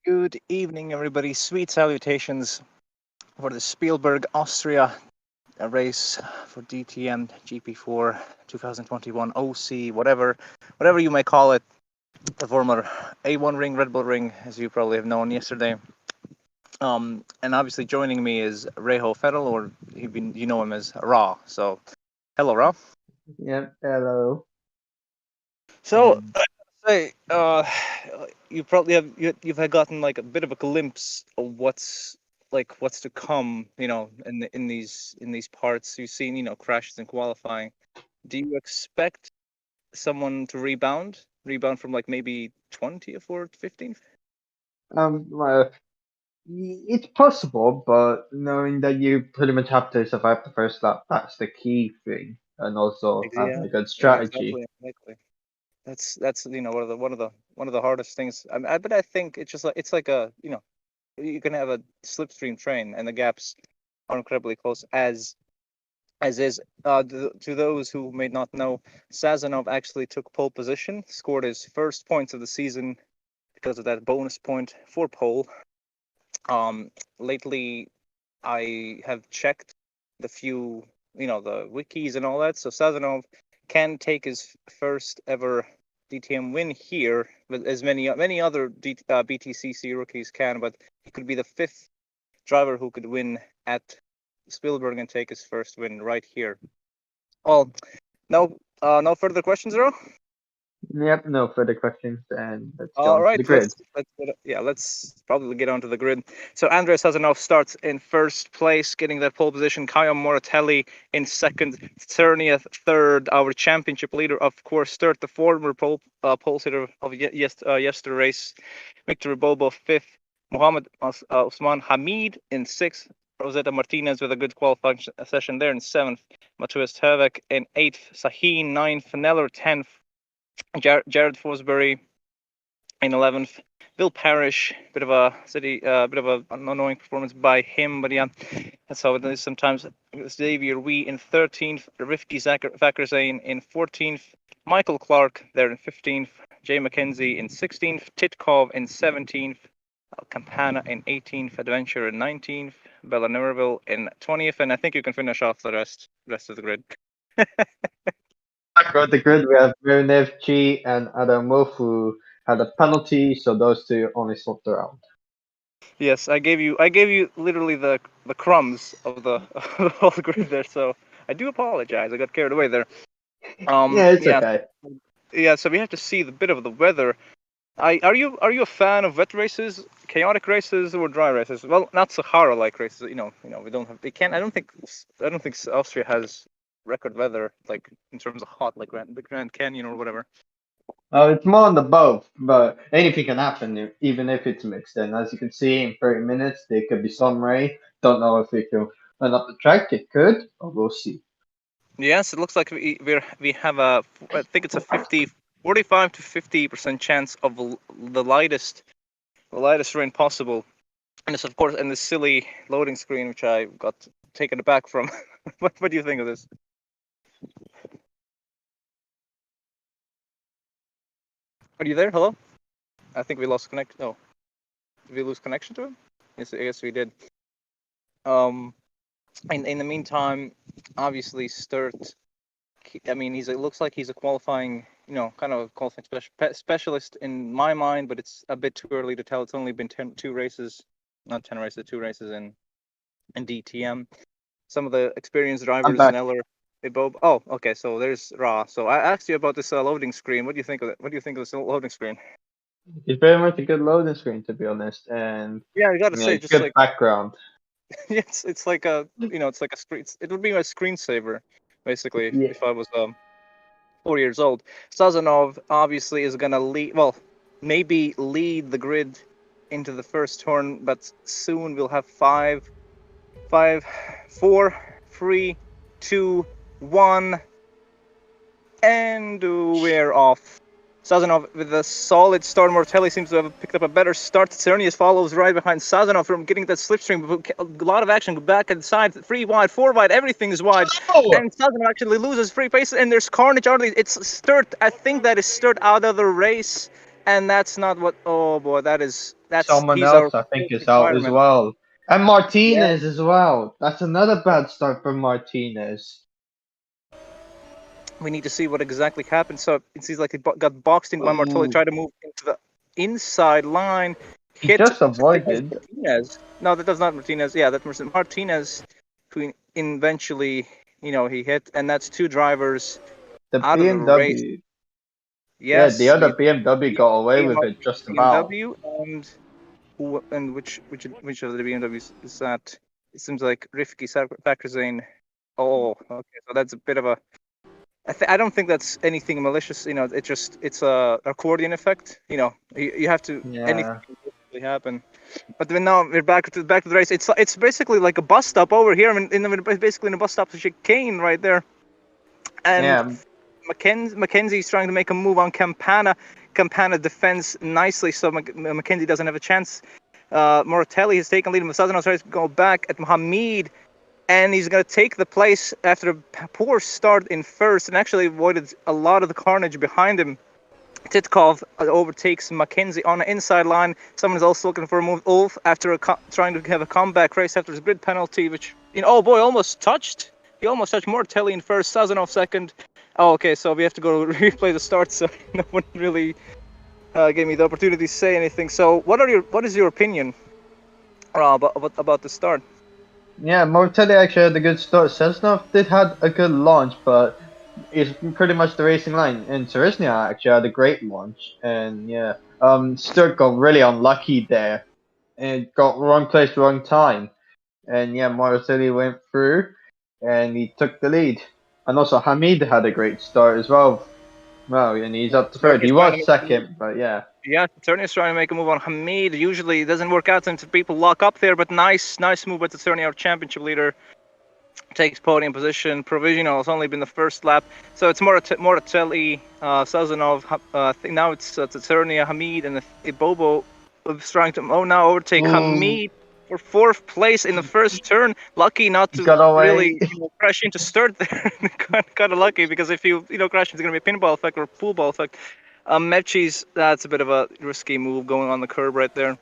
Good evening, everybody. Sweet salutations for the Spielberg Austria race for DTM GP4 2021 OC, whatever you may call it, the former A1 ring, Red Bull ring, as you probably have known yesterday. And obviously joining me is Reho Fettel, or you know him as Ra. So, hello, Ra. Yep, hello. So, And say, you probably you've had gotten like a bit of a glimpse of what's to come, in these parts. You've seen, crashes in qualifying. Do you expect someone to rebound from like maybe 20th or 15th? well, it's possible, but knowing that you pretty much have to survive the first lap, that's the key thing, and also having Yeah, a good strategy. exactly. That's one of the hardest things. But I think it's like a you can have a slipstream train and the gaps are incredibly close as is. To those who may not know, Sazonov actually took pole position, scored his first points of the season because of that bonus point for pole. Lately, I have checked the wikis and all that. So Sazonov can take his first ever DTM win here, but as many other BTCC rookies can. But he could be the fifth driver who could win at Spielberg and take his first win right here. Well, no further questions, Earl? Yep, no further questions, and let's go All on to right, the grid. let's probably get onto the grid. So Andres Sazonov starts in first place, getting that pole position. Caio Moratelli in second, Cernia third. Our championship leader, of course, third, the former pole sitter of yesterday race, Victor Bobo fifth, Mohammed Osman Hamid in sixth, Rosetta Martinez with a good qualifying session there in seventh, Matthias Hervek in eighth, Sahin ninth, Neller 10th, Jared Forsberry in 11th. Bill Parrish, bit of an annoying performance by him, but yeah, that's how it is sometimes. Xavier Wee in 13th, Rifki Zakarzane in 14th, Michael Clark there in 15th, Jay McKenzie in 16th, Titkov in 17th, Campana in 18th, Adventure in 19th, Bella Nerville in 20th, and I think you can finish off the rest of the grid. Back on the grid, we have Mironev, Chi, and Adamov who had a penalty, so those two only swapped around. Yes, I gave you literally the crumbs of the of all the grid there, so I do apologize. I got carried away there. Yeah, it's Yeah, okay. yeah. So we have to see the bit of the weather. Are you a fan of wet races, chaotic races, or dry races? Well, not Sahara-like races. We don't have. They can't. I don't think Austria has record weather like in terms of hot, like the Grand Canyon or whatever. It's more on the both, but anything can happen, even if it's mixed. And as you can see, in 30 minutes, there could be some rain. Don't know if it will run up the track. It could, but we'll see. Yes, it looks like we have I think it's a 45 to 50% chance of the lightest rain possible. And it's of course in this silly loading screen which I got taken aback from. What do you think of this? Are you there? Hello? I think we lost connection. Oh, did we lose connection to him? Yes, I guess we did. Um, in the meantime, obviously Sturt. I mean, it looks like he's a qualifying, kind of a qualifying specialist in my mind, but it's a bit too early to tell. It's only been 2 races, not 10 races, 2 races in DTM. Some of the experienced I'm drivers, back. Neller, Ibob. Oh, okay. So there's Ra. So I asked you about this loading screen. What do you think of it? What do you think of this loading screen? It's very much a good loading screen, to be honest, and Yeah, I got to yeah, say, just good like background. it's like it's like a screen. It would be my screensaver, basically, Yeah, if I was 4 years old. Sazonov obviously is gonna lead. Well, maybe lead the grid into the first turn, but soon we'll have five, 4, 3, 2, 1. And we're off. Sazonov with a solid start. Mortelli seems to have picked up a better start. Cernius follows right behind Sazonov from getting that slipstream. A lot of action back and side, 3 wide, 4 wide, everything is wide. oh, And Sazonov actually loses free pace, and there's carnage. It's Sturt. I think that is Sturt out of the race. And that's not what. Oh boy, that's Someone he's our else, I think, is out as requirement. well. And Yeah, Martinez as well. That's another bad start for Martinez. we need to see what exactly happened. So it seems like he got boxed in by Martelli. Ooh, Tried to move into the inside line, he hit. just I think that's avoided Martinez. No, that does not Martinez. Yeah, that's Martinez, who eventually, he hit, and that's two drivers the out of the race. BMW. Yeah, the Yes, other BMW got away with it just about. BMW and which of the BMWs is that? It seems like Rifki Fakhrizadeh. Oh, okay, so that's a bit of a. I don't think that's anything malicious. It's a accordion effect. You have to anything Yeah. can basically happen. But then now we're back to the race. It's basically like a bus stop over here. I mean, basically in a bus stop chicane right there, and Yeah. Mackenzie's trying to make a move on Campana. Campana defends nicely, so Mackenzie doesn't have a chance. Moratelli has taken lead. Masazanov tries to go back at Mohamed, and he's going to take the place after a poor start in first, and actually avoided a lot of the carnage behind him. Titkov overtakes Mackenzie on the inside line. Someone is also looking for a move. Ulf, after trying to have a comeback race after his grid penalty, which, oh boy, almost touched. He almost touched Mortelli in first, Sazonov second. Oh, okay, so we have to go replay the start, so no one really gave me the opportunity to say anything. So what is your opinion about the start? Yeah, Mortelli actually had a good start. Selznov did had a good launch, but it's pretty much the racing line. And Seresnia actually had a great launch. And yeah, Sturt got really unlucky there and got wrong place, wrong time. And yeah, Mortelli went through and he took the lead. And also Hamid had a great start as well. Well, and he's up to third. Certainly He trying to was make a move. second, but yeah. Yeah, certainly is trying to make a move on Hamid. Usually it doesn't work out until people lock up there, but nice move by Certainly, our championship leader. Takes podium position. Provisional has only been the first lap, so it's Moratelli, Sazonov. I think now it's Tsernia, Hamid, and Ibobo is trying to now overtake Ooh, Hamid for fourth place in the first turn. Lucky not he to got away. really crash into start there. Kind of lucky because if you crash, it's going to be a pinball effect or a pool ball effect. Mepchi's, that's a bit of a risky move going on the curb right there.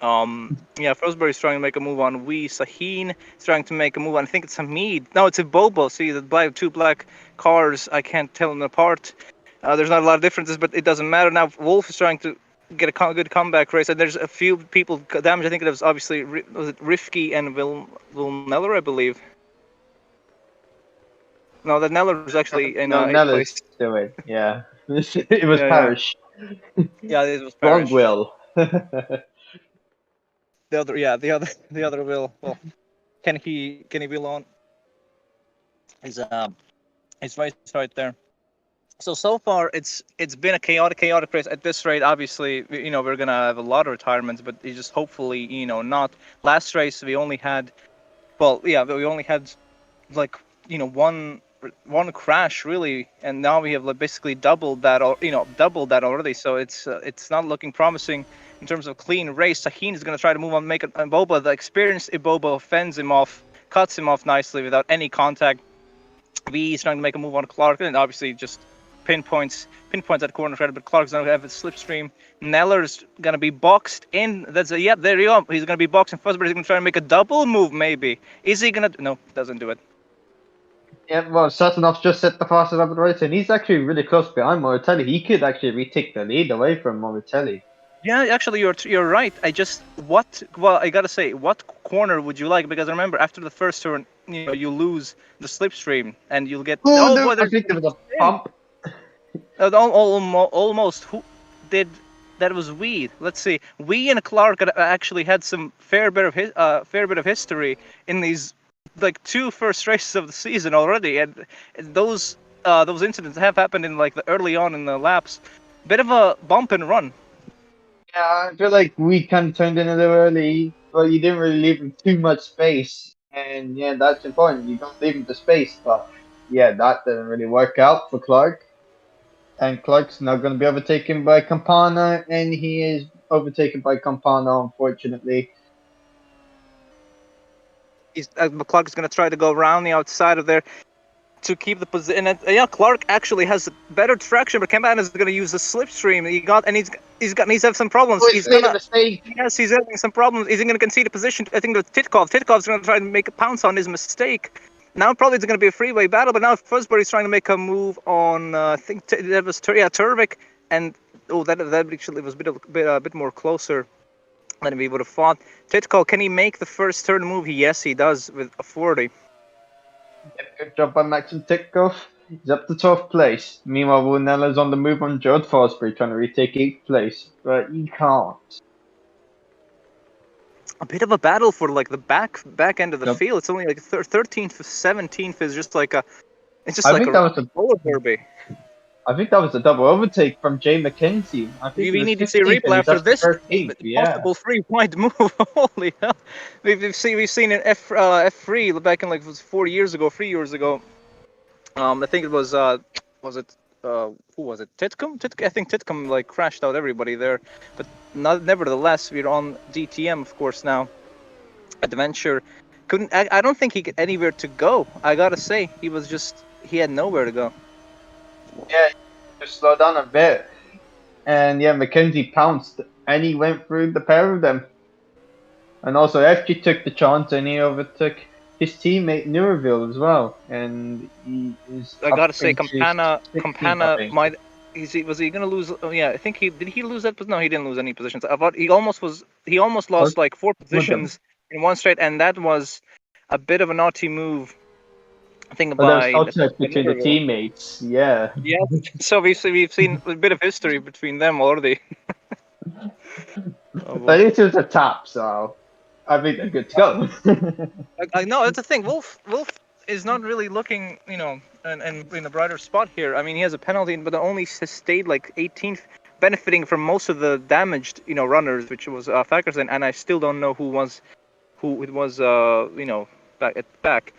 Yeah, Frosberg's trying to make a move on Wee. Sahin is trying to make a move on, I think it's Hamid. No, it's a Bobo. See, the two black cars, I can't tell them apart. There's not a lot of differences, but it doesn't matter. Now, Wolf is trying to get a good comeback race, and there's a few people damaged. I think it was obviously, was it Rifki and Will Neller, I believe. No, that Neller was actually in No, eighth place. Nellis do it. Yeah, it was Yeah, yeah. Parrish. Yeah, it was Wrong Parrish. Will. The other, yeah, the other Will. Well, can he Will on? His race right there. So far it's been a chaotic race. At this rate, obviously, we're gonna have a lot of retirements, but it's just hopefully not. Last race we only had, well, yeah, we only had like one crash really, and now we have like basically doubled that, or doubled that already. So it's not looking promising in terms of clean race. Sahin is gonna try to move on, make it. Iboba, the experienced Iboba, fends him off, cuts him off nicely without any contact. V is trying to make a move on Clark, and obviously just pinpoints at corner credit, but Clark's gonna have a slipstream. Neller's gonna be boxed in. There you go. He's gonna be boxed, and Fussberg is gonna try to make a double move. Maybe is he gonna? No, doesn't do it. Yeah, well, Satonov's just set the fastest lap of the race, and he's actually really close behind Moratelli. He could actually retake the lead away from Moratelli. Yeah, actually, you're right. I gotta say, what corner would you like? Because remember, after the first turn, you lose the slipstream, and you'll get. Oh, Oh no, boy, I there's think there was a pump. almost. Who did? That was Wee. Let's see. Wee and Clark actually had some fair bit of history in these like two first races of the season already, and those incidents have happened in like the early on in the laps. Bit of a bump and run. Yeah, I feel like we kind of turned in a little early, but you didn't really leave him too much space. And yeah, that's important. You don't leave him the space, but yeah, that didn't really work out for Clark. And Clark's now going to be overtaken by Campana, and he is overtaken by Campana, unfortunately. McClung is going to try to go around the outside of there. to keep the position. And yeah, Clark actually has better traction, but Kemban is going to use the slipstream. He's to have some problems. Oh, He's he's made a gonna. mistake. Yes, he's having some problems. He's going to concede a position. I think with Titkov. Titkov's going to try and make a pounce on his mistake. Now probably it's going to be a freeway battle, but now Fosbury's trying to make a move on. I think that was Turvik, and that actually was a bit more closer than we would have thought. Titkov, can he make the first turn move? Yes, he does with a 40. Good job by Maxim Titkov. He's up to 12th place. Meanwhile, Wilnella's on the move on Judd Fosbury, trying to retake 8th place, but he can't. A bit of a battle for like the back end of the Yep. field. It's only like 13th, 17th is just like it's just I like think a that was a roller derby. I think that was a double overtake from Jay McKenzie. I think We need to see a 15th and replay he's after up to this 13th. Yeah. possible three-point move. Holy hell! We've seen an F3 back in like 4 years ago, 3 years ago. I think it was it who was it? Titcom? I think Titcom like crashed out everybody there, but nevertheless we're on DTM of course now. Adventure couldn't. I don't think he had anywhere to go. I gotta say he had nowhere to go. Yeah, just slow down a bit. And yeah, McKenzie pounced and he went through the pair of them. And also FG took the chance and he overtook his teammate Nurville as well. And he is I up gotta say, into 16th, I Campana think. might. Was he gonna lose? Oh, yeah, I think did he lose that? No, he didn't lose any positions. I thought he almost was. He almost lost like 4 positions in one straight, and that was a bit of a naughty move. I think Well, there's by contact between the Nurville. teammates, yeah. Yeah, so we've seen a bit of history between them already. But it was a tap, so I think they're good to go. I know that's the thing. Wolf is not really looking, and in a brighter spot here. I mean, he has a penalty, but only stayed like 18th, benefiting from most of the damaged, runners, which was Fackerson, and I still don't know who it was, back at the back.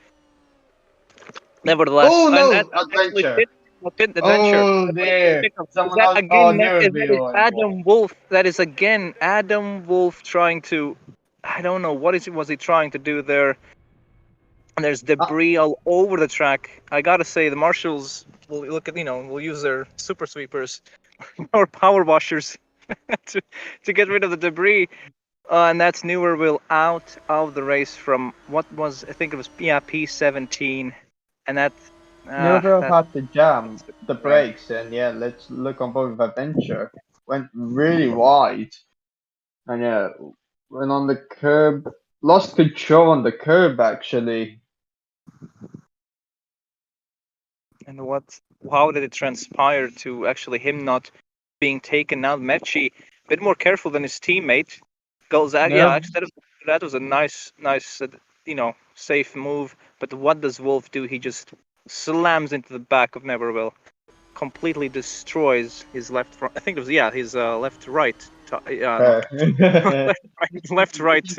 Nevertheless, Oh no, and Adventure. Adventure. Oh, there. Is Someone that else. Oh, again? That is Nurville. Adam Wolf. That is again Adam Wolf trying to. I don't know was he trying to do there. And there's debris all over the track. I gotta say, the marshals will will use their super sweepers or power washers to get rid of the debris. And that's Newerville out of the race from what was, I think it was P17, and that Nurville had to jam the brakes, and yeah, let's look on board with Adventure. Went really wide, and yeah, went on the curb, lost control on the curb actually. And how did it transpire to actually him not being taken out? Mechie, a bit more careful than his teammate. Goes out. Yeah, actually, that was a nice, safe move. But what does Wolf do? He just slams into the back of Neverville, completely destroys his left front. I think it was his left right. Left right.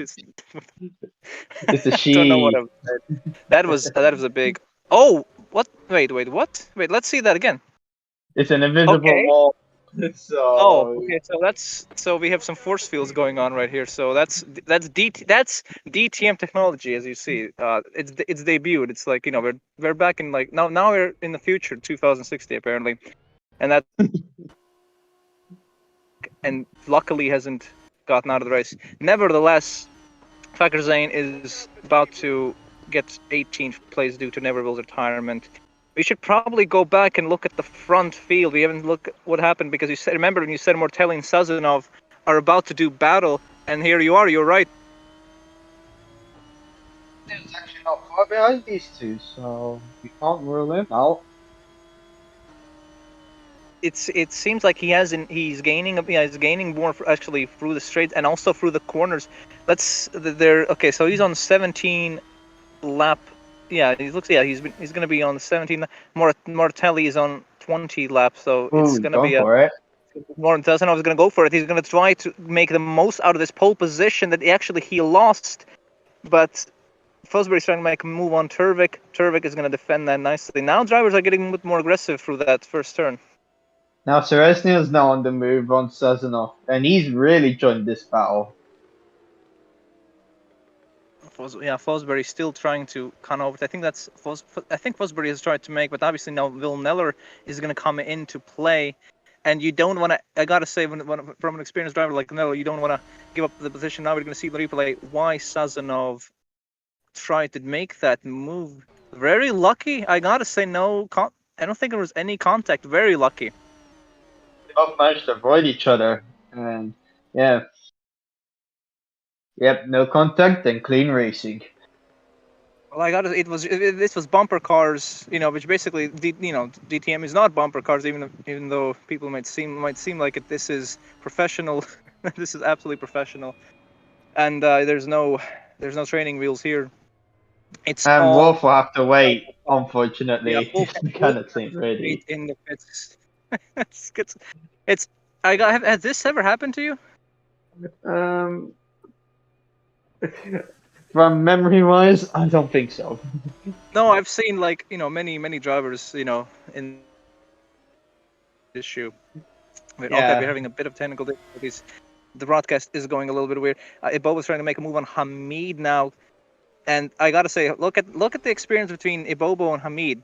It's a she. Don't know what I said. That was a big. Oh, what? Wait, what? Wait, let's see that again. It's an invisible wall. So... Oh, okay. So we have some force fields going on right here. So that's DTM technology, as you see. It's debuted. It's like we're back in like now we're in the future, 2060 apparently, and that and luckily hasn't gotten out of the race. Nevertheless, Fakir Zain is about to get 18th place due to Neverville's retirement. We should probably go back and look at the front field. We haven't looked at what happened because remember when you said Mortelli and Sazonov are about to do battle, and here you are. You're right. There's actually not far behind these two, so we can't rule him out. It seems like he's gaining more actually through the straight and also through the corners. Okay, so he's on 17 lap. Yeah, he's going to be on the 17. Mortelli is on 20 laps, so it's going to be More doesn't know he's going to go for it. He's going to try to make the most out of this pole position that he lost, but Fosbury's trying to make a move on Turvik. Turvik is going to defend that nicely. Now drivers are getting a bit more aggressive through that first turn. Now Seresnia's now on the move on Sazonov, and he's really joined this battle. Fosbury still trying to kind of. I think that's I think Fosbury has tried to make, but obviously now Will Neller is going to come into play, and you don't want to. I gotta say, from an experienced driver like Neller, you don't want to give up the position. Now we're going to see the replay. Why Sazonov tried to make that move? Very lucky. I gotta say, no. I don't think there was any contact. Very lucky. They both managed to avoid each other, and yeah, yep, no contact and clean racing. Well, this was bumper cars, which basically, DTM is not bumper cars, even though people might seem like it. This is professional. This is absolutely professional, and there's no training wheels here. It's And all Wolf will have to wait, yeah, unfortunately. full The cannot ain't ready. in the pits. it's I got. Has this ever happened to you? Um, from memory wise, I don't think so. No, I've seen many drivers in this issue. Wait, okay, we're Yeah, having a bit of technical difficulties. The broadcast is going a little bit weird. Ibo was trying to make a move on Hamid now, and I gotta say, look at the experience between Ibobo and Hamid.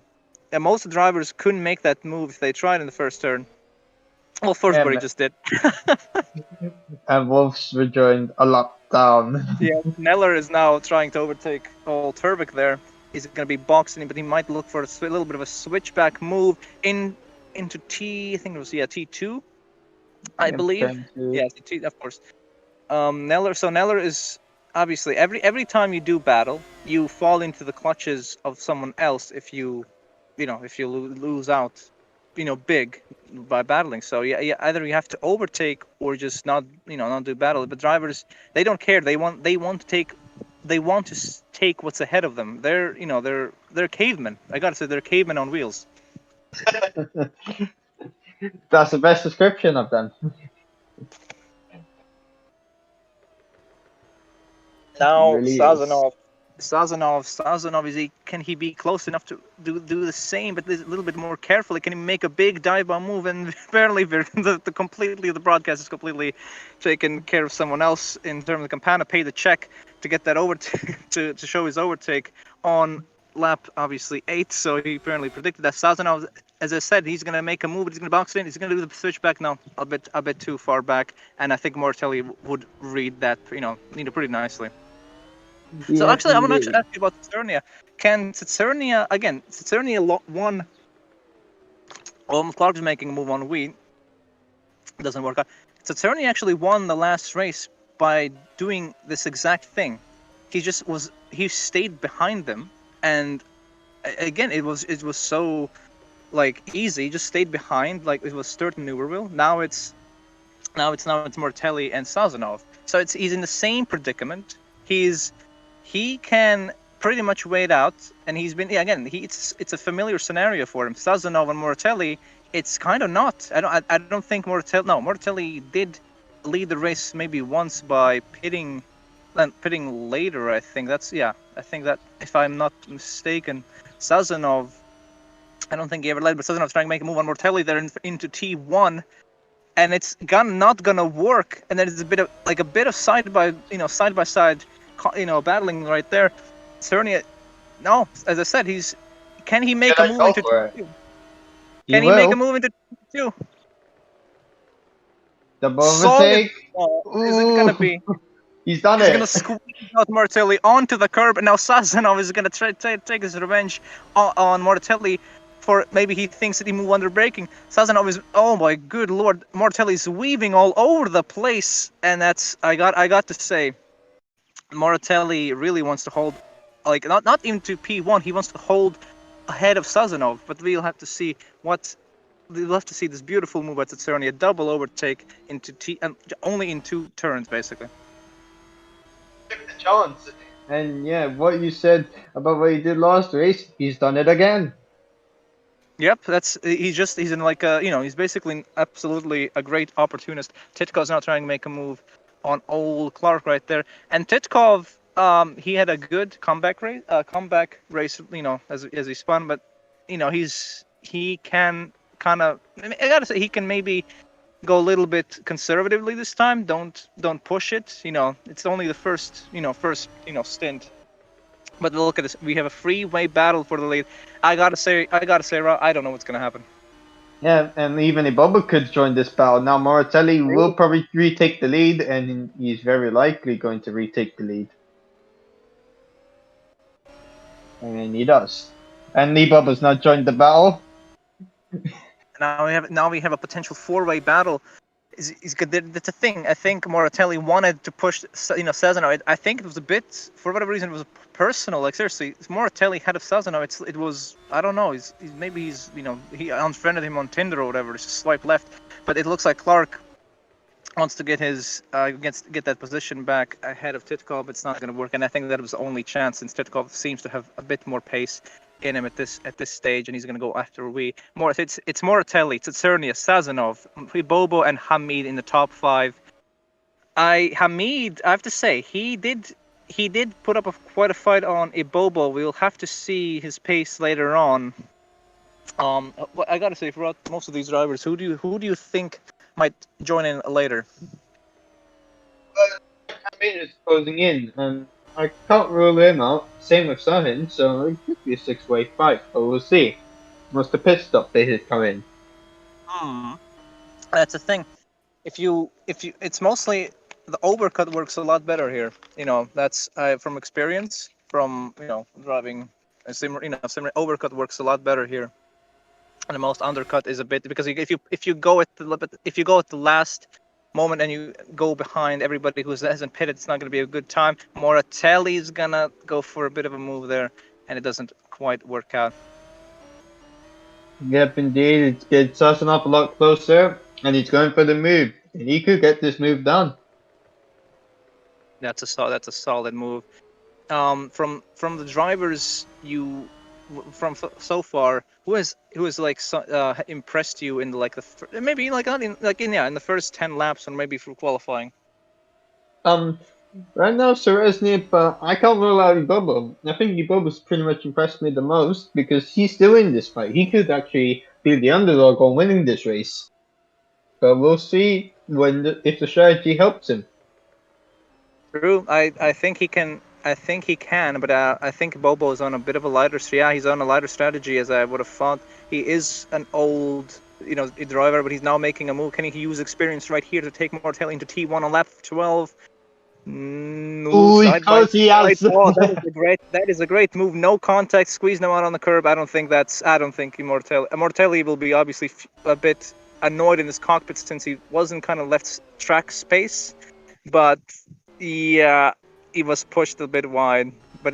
And most drivers couldn't make that move if they tried in the first turn. Well, Forsberry yeah, just did. and Wolf's rejoined a lot down. Yeah, Neller is now trying to overtake Old Turvik there. He's going to be boxing, but he might look for a little bit of a switchback move into T. I think it was T2, I believe. Yeah, T, of course. Neller is obviously every time you do battle, you fall into the clutches of someone else if you lose out, big by battling. So yeah, either you have to overtake or just not do battle. But drivers, they don't care. They want to take what's ahead of them. They're cavemen. I gotta say, they're cavemen on wheels. That's the best description of them. Now Really is. Sazonov, can he be close enough to do the same, but a little bit more carefully? Can he make a big dive bomb move? And apparently, the broadcast is completely taking care of someone else in terms of Campana paid the check to get that over to show his overtake on lap obviously 8. So he apparently predicted that Sazonov, as I said, he's gonna make a move. He's gonna box in. He's gonna do the switchback now, a bit too far back, and I think Mortelli would read that pretty nicely. So Yeah, actually, I want to actually ask you about Saturnia. Can Saturnia again? Saturnia won. Well, Clark is making a move on Wheat. Doesn't work out. Saturnia actually won the last race by doing this exact thing. He stayed behind them, and again, it was so easy. He just stayed behind, like it was Sturt and Neuberville. Now it's Mortelli and Sazonov. So he's in the same predicament. He can pretty much wait out, and he's been it's a familiar scenario for him. Sazonov and Mortelli, it's kind of not. I don't think Mortelli did lead the race maybe once by pitting later. I think that if I'm not mistaken, Sazonov, I don't think he ever led, but Sazanov's trying to make a move on Mortelli there into T1. And it's not gonna work, and there's a bit of side by side, battling right there. Cernia, no, as I said, can he make a move into T2? Can he make a move into T2? The overtake. Is it gonna be? He's done He's it. gonna squeeze out Mortelli onto the curb, and now Sazonov is gonna try to take his revenge on Mortelli. For maybe he thinks that he moved under braking. Sazonov is, oh my good lord, Mortelli is weaving all over the place, and that's I got to say, Mortelli really wants to hold, not even to P1. He wants to hold ahead of Sazonov, but we'll have to see this beautiful move at Tsatsurny, a double overtake into only in 2 turns basically. Took the chance, and yeah, what you said about what he did last race, he's done it again. Yep, he's in he's basically absolutely a great opportunist. Titkov's now trying to make a move on old Clark right there, and Titkov, he had a good comeback race, as he spun, but he can kind of, I gotta say, he can maybe go a little bit conservatively this time. Don't push it. It's only the first stint. But look at this. We have a freeway battle for the lead. I gotta say, Ra, I don't know what's gonna happen. Yeah, and even Iboba could join this battle. Now Moratelli will probably retake the lead, and he's very likely going to retake the lead. And he does. And Iboba's not joined the battle. Now we have a potential four-way battle. Is good. That's a thing. I think Moratelli wanted to push, Sazano. I think it was a bit, for whatever reason, it was personal. Like seriously, Moratelli head of Sazano. It was, I don't know. Maybe he unfriended him on Tinder or whatever. Just swipe left. But it looks like Clark wants to get his get that position back ahead of Titkov. It's not going to work, and I think that was the only chance since Titkov seems to have a bit more pace in him at this stage, and he's going to go after it's Moratelli, it's Cernia, Sazonov, Bobo, and Hamid in the top 5. Hamid, I have to say, he did put up quite a fight on Ibobo. We'll have to see his pace later on. I gotta say, throughout most of these drivers, who do you think might join in later? Hamid is closing in, and I can't rule him out. Same with Sahin, so it could be a 6-way fight, but we'll see. Once the pit stop they come in. That's the thing. It's mostly the overcut works a lot better here. That's from experience, from driving a similar overcut works a lot better here. And the most undercut is a bit, because if you go at the last moment and you go behind everybody who hasn't pitted, it's not going to be a good time. Moratelli is gonna go for a bit of a move there, and it doesn't quite work out. Yep, indeed. It gets Sassanov a lot closer, and he's going for the move. And he could get this move done. That's a solid move. From the drivers from so far, who has like impressed you in maybe like not in in the first 10 laps, or maybe for qualifying? Right now, Seresny, but I can't rule out Ibobo. I think Ibobo's pretty much impressed me the most because he's still in this fight. He could actually be the underdog on winning this race. But we'll see if the strategy helps him. True. I think he can. But I think Bobo is on a bit of a lighter. Yeah, he's on a lighter strategy, as I would have thought. He is an old, driver, but he's now making a move. Can he use experience right here to take Mortelli into T1 on lap 12? No, because he has. That is a great move. No contact, squeeze them out on the curb. I don't think Mortelli will be obviously a bit annoyed in his cockpit since he wasn't kind of left track space, but yeah, he was pushed a bit wide. But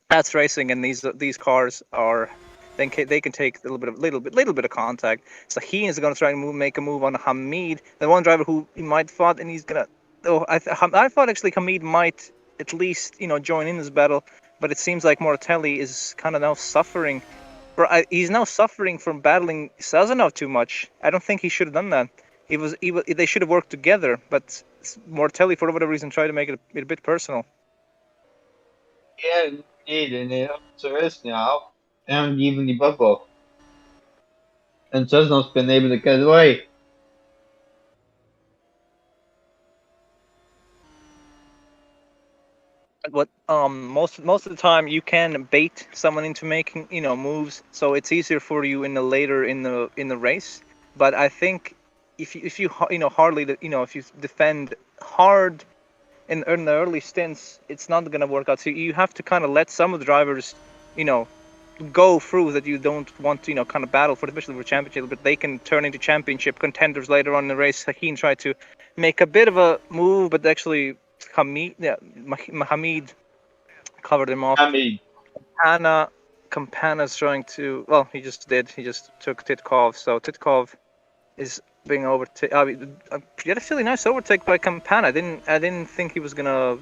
that's racing, and these cars are. They can take a little bit of contact. So he is going to try and make a move on Hamid, the one driver who he might fought, and he's gonna. Oh, I thought actually Hamid might at least join in this battle, but it seems like Moratelli is kind of now suffering. He's now suffering from battling Sazonov too much. I don't think he should have done that. They should have worked together, but Moratelli, for whatever reason, tried to make it a bit personal. Yeah, indeed, and it is now, and even the bubble. And Saznov's been able to get away. What most of the time you can bait someone into making moves, so it's easier for you later in the race. But I think if you if you defend hard in the early stints, it's not gonna work out. So you have to kind of let some of the drivers go through that you don't want to kind of battle for, especially for championship, but they can turn into championship contenders later on in the race. Hakeem tried to make a bit of a move, but actually Hamid covered him off. Campana's trying to. Well, he just took Titkov. So Titkov is being overtaken. He had a really nice overtake by Campana. I didn't think he was gonna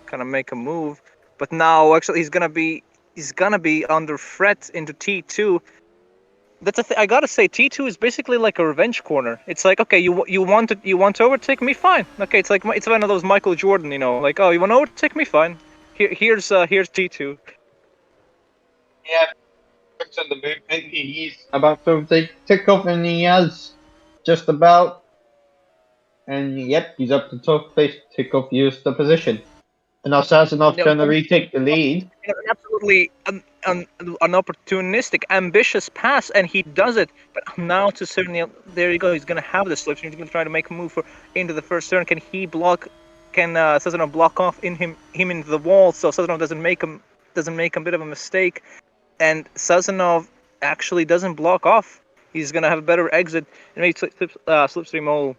kind of make a move, but now actually he's gonna be under threat into T2. That's I gotta say, T2 is basically like a revenge corner. It's like, okay, you want to overtake me, fine. Okay, it's one of those Michael Jordan, like, oh, you want to overtake me, fine. Here's T2. Yeah, on the movement. He's about to overtake Titkov, and he has just about. And yep, he's up to 12th place. Titkov used the position. And now Sazonov No, trying to retake the lead. an absolutely an opportunistic, ambitious pass, and he does it. But now to Cerny, there you go. He's going to have the slipstream. He's going to try to make a move into the first turn. Can he block? Can Sazonov block off him into the wall so Sazonov doesn't make a bit of a mistake? And Sazonov actually doesn't block off. He's going to have a better exit and maybe slipstream all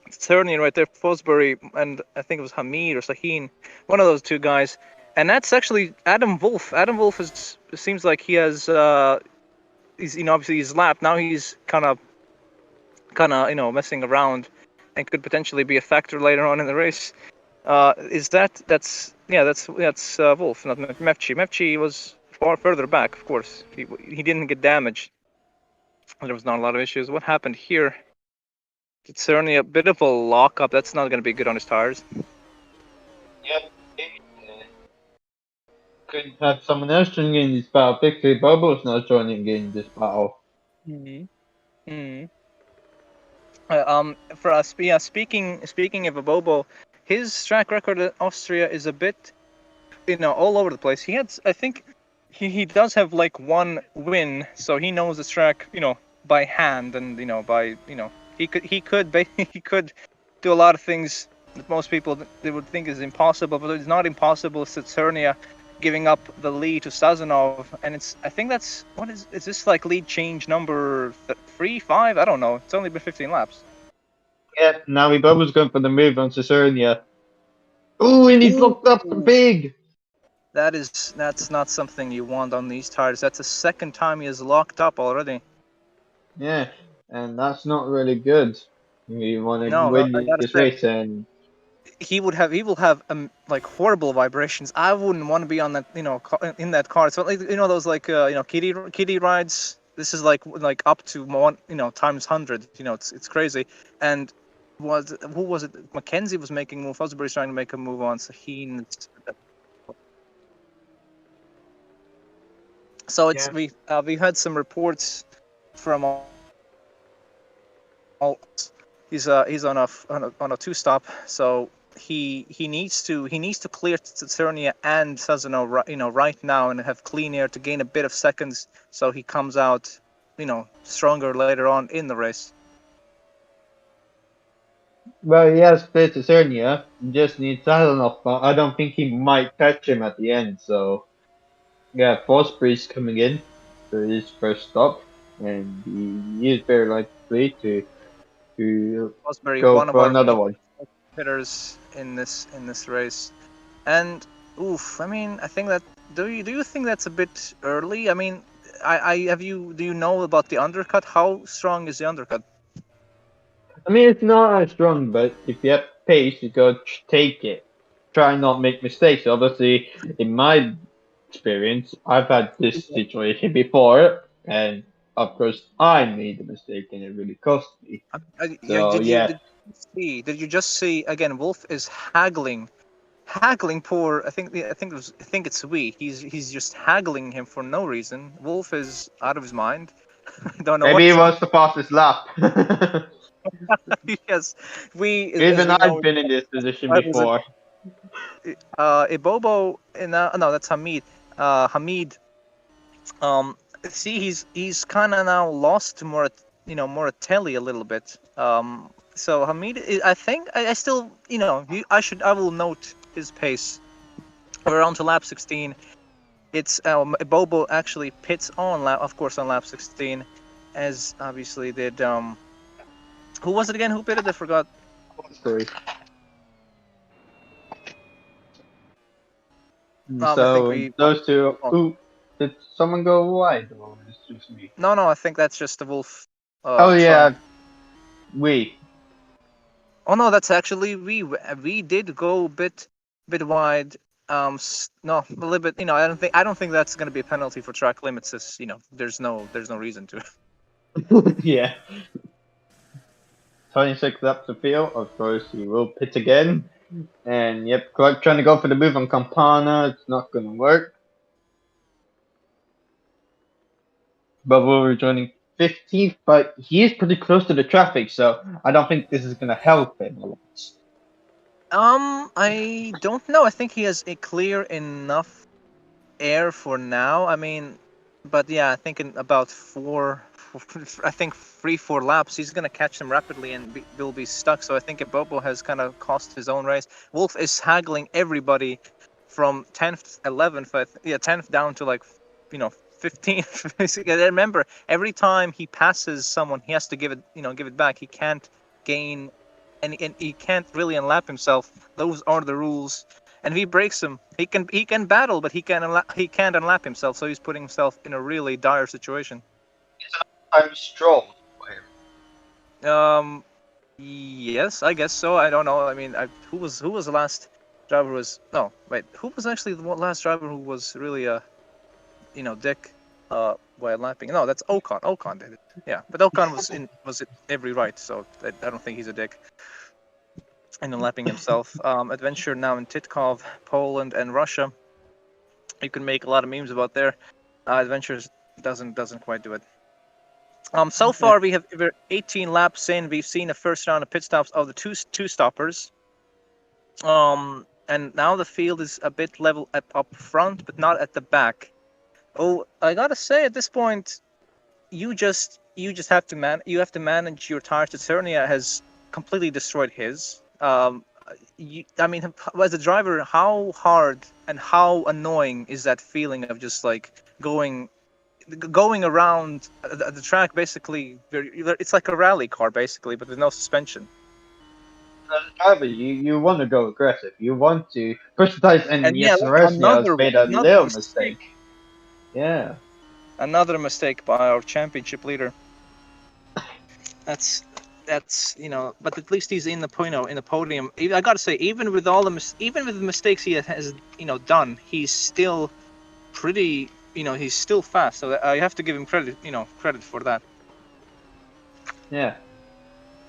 Cerny right there, Fosbury, and I think it was Hamid or Sahin, one of those two guys. And that's actually Adam Wolf. Adam Wolf seems like he has he's obviously he's lapped. Now he's kind of messing around and could potentially be a factor later on in the race. That's Wolf, not Mevchi. Mevchi was far further back, of course. He didn't get damaged. There was not a lot of issues. What happened here? It's certainly a bit of a lockup. That's not going to be good on his tires. Yep. Could have someone else joining in this battle. Victory Bobo's not joining in this battle. For us, speaking of a Bobo, his track record at Austria is a bit, all over the place. I think, he does have like one win, so he knows the track, by hand, and he could he could do a lot of things that most people they would think is impossible, but it's not impossible. It's Saturnia giving up the lead to Sazonov, and I think that's is this like lead change number 3, 5? I don't know. It's only been 15 laps. Yeah, now Bobo's going for the move on Casernia. Ooh, and he's locked up big. That's not something you want on these tires. That's the second time he is locked up already. Yeah, and that's not really good. You want to win this race, and he will have like horrible vibrations. I wouldn't want to be on that, in that car. So like, those like kiddie rides. This is like up to one, times 100. It's crazy. And who was it? Mackenzie was making a move. Fosbury's trying to make a move on Sahin. So it's we had some reports from all. He's on a 2-stop, so he needs to clear Tsernia and Sazonov right now and have clean air to gain a bit of seconds, so he comes out stronger later on in the race. Well, he has cleared Tsernia, just needs Sazonov, but I don't think he might catch him at the end. So yeah, Fosbury's coming in for his first stop, and he is very likely to Fosbury, go one for of another our one. hitters in this race, and I mean, I think that do you think that's a bit early? I mean, do you know about the undercut? How strong is the undercut? I mean, it's not as strong, but if you have pace, you go take it. Try not make mistakes. Obviously, in my experience, I've had this situation before, and of course, I made a mistake, and it really cost me. Did you just see again? Wolf is haggling poor. I think it's we. He's just haggling him for no reason. Wolf is out of his mind. I don't know. Maybe he wants to pass his lap. Yes, Even I've been in this position before. Ibobo, no, that's Hamid. Hamid. See, he's kind of now lost to Moratelli a little bit. So Hamid, I think I still, I will note his pace. We're on to lap 16. It's Bobo actually pits on lap 16, as obviously did who was it again? Who pitted? I forgot. Sorry. Those two. Ooh, did someone go wide, or is it just me? No, I think that's just the Wolf. Yeah, we. Oh no, that's actually we did go a bit wide. No, a little bit. I don't think that's going to be a penalty for track limits. As there's no reason to. Yeah. 26 laps to field. Of course, he will pit again. And yep, Clark trying to go for the move on Campana. It's not going to work. But we're joining 15th, but he is pretty close to the traffic, so I don't think this is going to help him a lot. I don't know. I think he has a clear enough air for now. I mean, but yeah, I think in about I think 3, 4 laps, he's gonna catch them rapidly and will be stuck. So I think Bobo has kind of cost his own race. Wolf is haggling everybody from 10th, 11th, 10th down to like, 15th. Remember, every time he passes someone, he has to give it back. He can't gain, and he can't really unlap himself. Those are the rules. And if he breaks them, he can battle, but he can't unlap himself. So he's putting himself in a really dire situation. I'm strong for him. Yes, I guess so. I don't know. I mean, who was the last driver who was? No, wait. Who was actually the last driver who was really a, dick, while lapping? No, that's Ocon. Ocon did it. Yeah, but Ocon was in every right, so I don't think he's a dick. And then lapping himself. Adventure now in Titkov, Poland, and Russia. You can make a lot of memes about there. Adventures doesn't quite do it. So far we're 18 laps in. We've seen the first round of pit stops of the two stoppers. And now the field is a bit level up front, but not at the back. Oh, I gotta say, at this point, you just have to manage your tires. Saturnia has completely destroyed his. I mean, as a driver, how hard and how annoying is that feeling of just like going around the track, basically? It's like a rally car basically, but with no suspension. As a driver, you want to go aggressive. You want to push the tires, and And yeah, yes, look, Resnia has made a another little mistake. mistake. Yeah. Another mistake by our championship leader. That's but at least he's in the in the podium. I gotta say, even with even with the mistakes he has done, he's still pretty. He's still fast. So I have to give him credit for that. Yeah.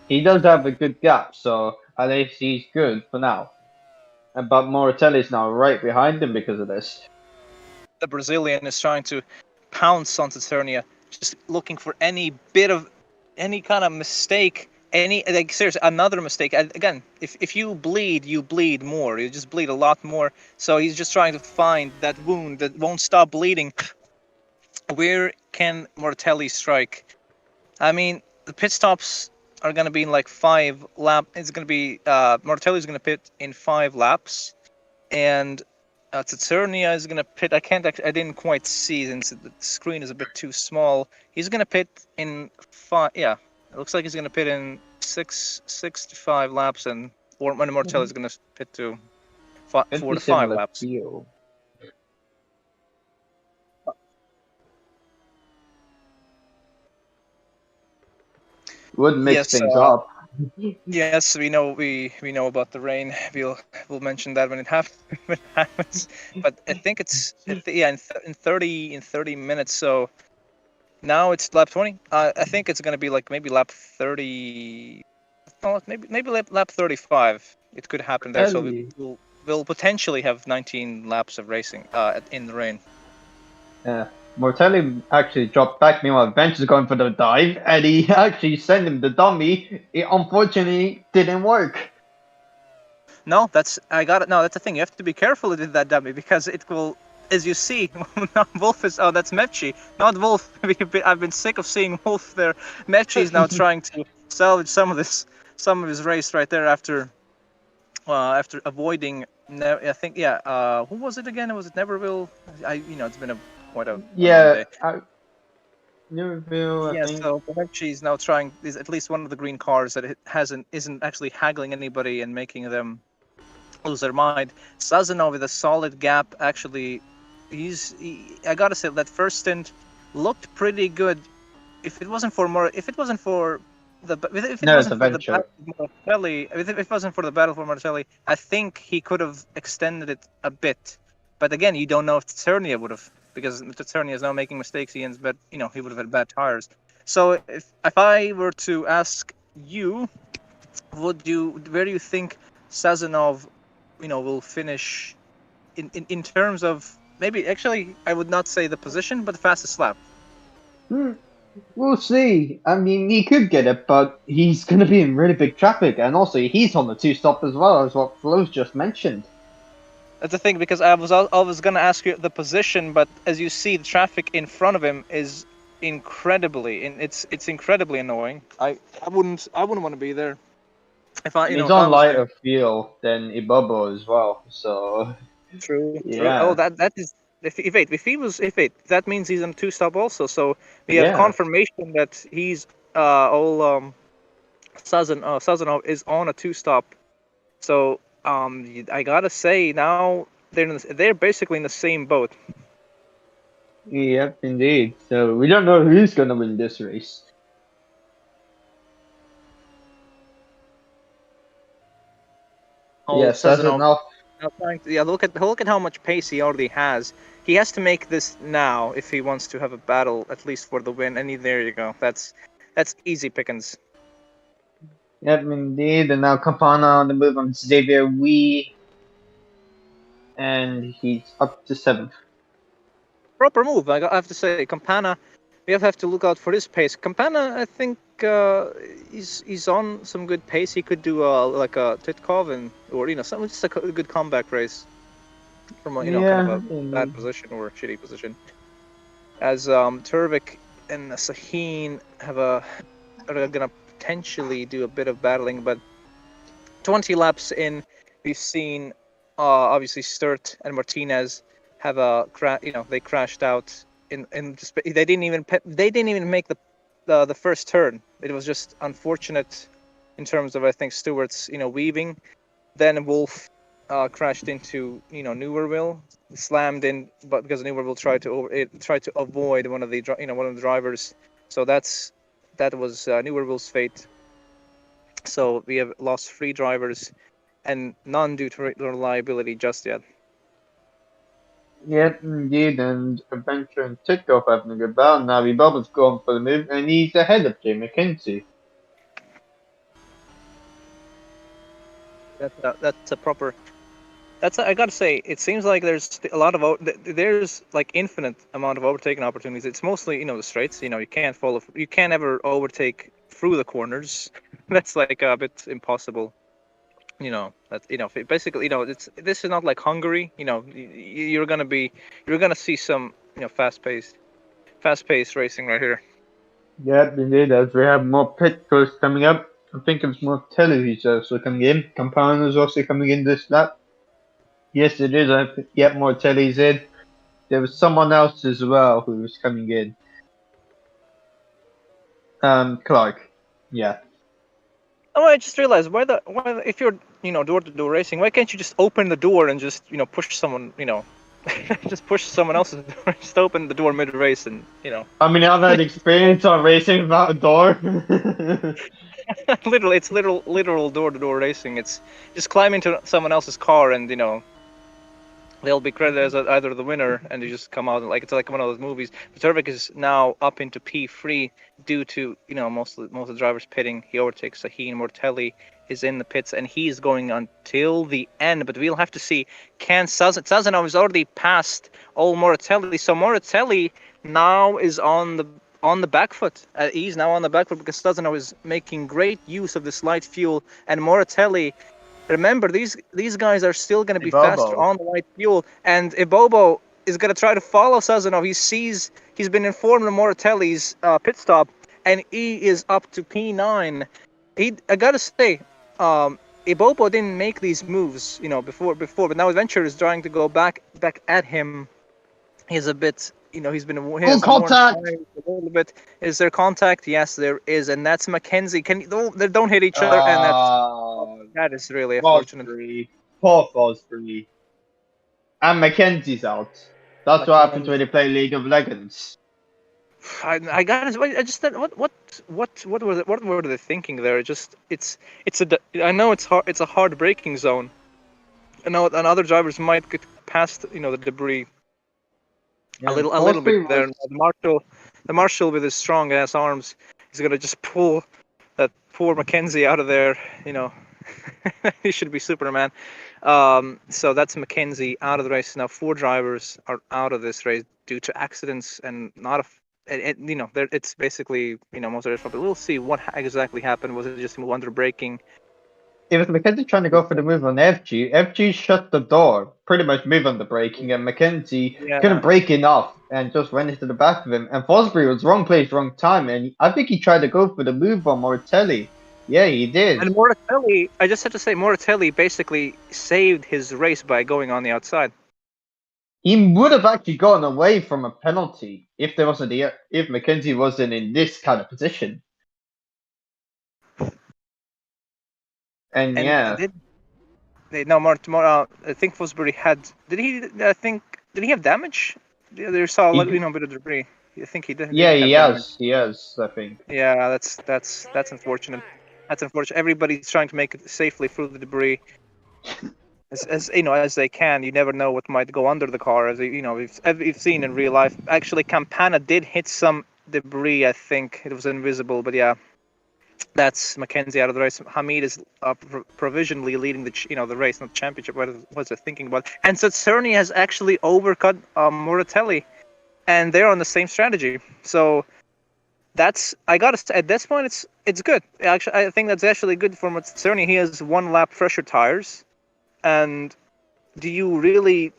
He does have a good gap, so at least he's good for now. But Moratelli's now right behind him because of this. The Brazilian is trying to pounce on Saturnia, just looking for any kind of mistake, seriously, another mistake. And again, if you bleed, you bleed more. You just bleed a lot more. So he's just trying to find that wound that won't stop bleeding. Where can Mortelli strike? I mean, the pit stops are going to be in like 5 laps. It's going to be Mortelli's going to pit in 5 laps, and Tsaturnia is going to pit. I didn't quite see since the screen is a bit too small. He's going to pit in 5. Yeah, it looks like he's going to pit in 6 to 5 laps, and Mortelli is going to pit to 4 Could be to 5 similar laps. to you. Would mix things up. Yes, we know about the rain. We'll mention that when it happens. But I think it's in 30 minutes. So now it's lap 20. I think it's gonna be like maybe lap 30. Oh, maybe lap 35. It could happen there. So we'll potentially have 19 laps of racing in the rain. Yeah. Mortelli actually dropped back. Meanwhile, Bench is going for the dive, and he actually sent him the dummy. It unfortunately didn't work. No, that's the thing. You have to be careful with that dummy because it will, as you see, Wolf is. Oh, that's Mepchi, not Wolf. I've been sick of seeing Wolf there. Mepchi is now trying to salvage some of his race right there after avoiding. I think who was it again? Was it Neverville? It's been quite a long day. Neverville, I Yeah, think. so Mepchi is now trying. Is at least one of the green cars that isn't actually haggling anybody and making them lose their mind. Sazonov with a solid gap. Actually, I gotta say that first stint looked pretty good. If it wasn't for the Venture. Martelli, if it wasn't for the battle for Martelli, I think he could have extended it a bit. But again, you don't know if Tsernia would have, because Tsernia is now making mistakes. He would have had bad tires. So if I were to ask you, where do you think Sazonov will finish in terms of, maybe actually I would not say the position, but the fastest lap? We'll see. I mean, he could get it, but he's going to be in really big traffic, and also he's on the two stop as well, as what Flo's just mentioned. That's the thing, because I was gonna ask you the position, but as you see, the traffic in front of him is it's incredibly annoying. I wouldn't want to be there if I And you know he's if I on was there. lighter fuel than Ibobo as well, so True, true. Oh, yeah, that is if wait if he was if it that means he's on two stop also. So we have yeah. confirmation that he's all Sazonov is on a two stop. So I gotta say now they're basically in the same boat. Yep, indeed. So we don't know who's going to win this race. Oh, Yes, that's Sazonov enough. now trying to, yeah, look at how much pace he already has. He has to make this now if he wants to have a battle at least for the win. And there you go. That's easy pickings. Yep, indeed. And now Campana on the move on Xavier Wee, and he's up to 7th. Proper move, I have to say. Campana, we have to look out for his pace. Campana, I think he's on some good pace. He could do like a Titkov or some just a good comeback race from a kind of Yeah, a bad indeed. position or a shitty position. As Turvik and Sahin are gonna potentially do a bit of battling, but 20 laps in, we've seen obviously Sturt and Martinez have they crashed out in just, they didn't even make the first turn. It was just unfortunate in terms of, I think, Stewart's weaving. Then Wolf crashed into Newerville, slammed in, but because Newerville tried to avoid one of the drivers. So that was Newerville's fate. So we have lost 3 drivers and none due to reliability just yet. Yep, indeed. And Adventure and Titkoff having a good battle. Now Bubba's going for the move, and he's ahead of Jay McKenzie. That's a proper. I gotta say, it seems like there's a lot of there's like infinite amount of overtaking opportunities. It's mostly the straights. You can't ever overtake through the corners. That's like a bit impossible. That basically this is not like Hungary. You're gonna see some fast paced racing right here. Yep, indeed. As we have more pit crews coming up, I think it's more television also coming in. Campana's also coming in this lap. Yes, it is. Yep, more tellies in. There was someone else as well who was coming in. Clark. Yeah. Oh, I just realized if you're door to door racing, why can't you just open the door and just push someone just push someone else's door, just open the door mid race and. I mean, I've had experience on racing without a door. Literally, it's literal door to door racing. It's just climb into someone else's car and they'll be credited as either the winner, and you just come out like it's like one of those movies. Petrovic is now up into P3 due to most of the drivers pitting. He overtakes Sahin. Mortelli is in the pits, and he's going until the end. But we'll have to see. Can Sazonov is already past old Mortelli, so Mortelli now is on the back foot. He's now on the back foot because Sazonov is making great use of this light fuel, and Mortelli. Remember, these guys are still going to be faster Ibobo. on the light fuel, and Ibobo is going to try to follow Sazonov. He's been informed of Moratelli's pit stop, and he is up to P9. I gotta say, Ibobo didn't make these moves, before, but now Adventure is trying to go back at him. He's a bit, he Full has worn contact! tires a little bit. Is there contact? Yes, there is, and that's Mackenzie. They don't hit each other, and that is really unfortunate. Fosbury. Poor Fosbury. And Mackenzie's out. That's what happens when Mackenzie. you play League of Legends. I got it. I just what were they thinking there? I know it's a hard braking zone. I know, and other drivers might get past the debris Yeah, a little bit Fosbury there. was. The marshal with his strong ass arms is gonna just pull that poor Mackenzie out of there. He should be Superman. So that's Mackenzie out of the race now. 4 drivers are out of this race due to accidents, and not it's basically most of it. But we'll see what exactly happened. Was it just under braking? It was Mackenzie trying to go for the move on FG. FG shut the door, pretty much move on the braking, and Mackenzie couldn't Yeah. brake enough and just went into the back of him. And Fosbury was wrong place, wrong time, and I think he tried to go for the move on Mortelli. Yeah, he did. And Moratelli, I just have to say, Moratelli basically saved his race by going on the outside. He would have actually gotten away from a penalty if there wasn't if Mackenzie wasn't in this kind of position. And yeah, I think Fosbury had. Did he have damage? There saw a bit of debris. I think he did. Yeah, Didn't have damage. he has. I think. Yeah, that's unfortunate. That's unfortunate. Everybody's trying to make it safely through the debris, as they can. You never know what might go under the car. As we've seen in real life. Actually, Campana did hit some debris. I think it was invisible, but yeah, that's Mackenzie out of the race. Hamid is provisionally leading the race, not the championship. What was I thinking about? And so Cerny has actually overcut Moratelli, and they're on the same strategy. So that's at this point it's good. Actually, I think that's actually good for Cerny. He has 1 lap fresher tires, and I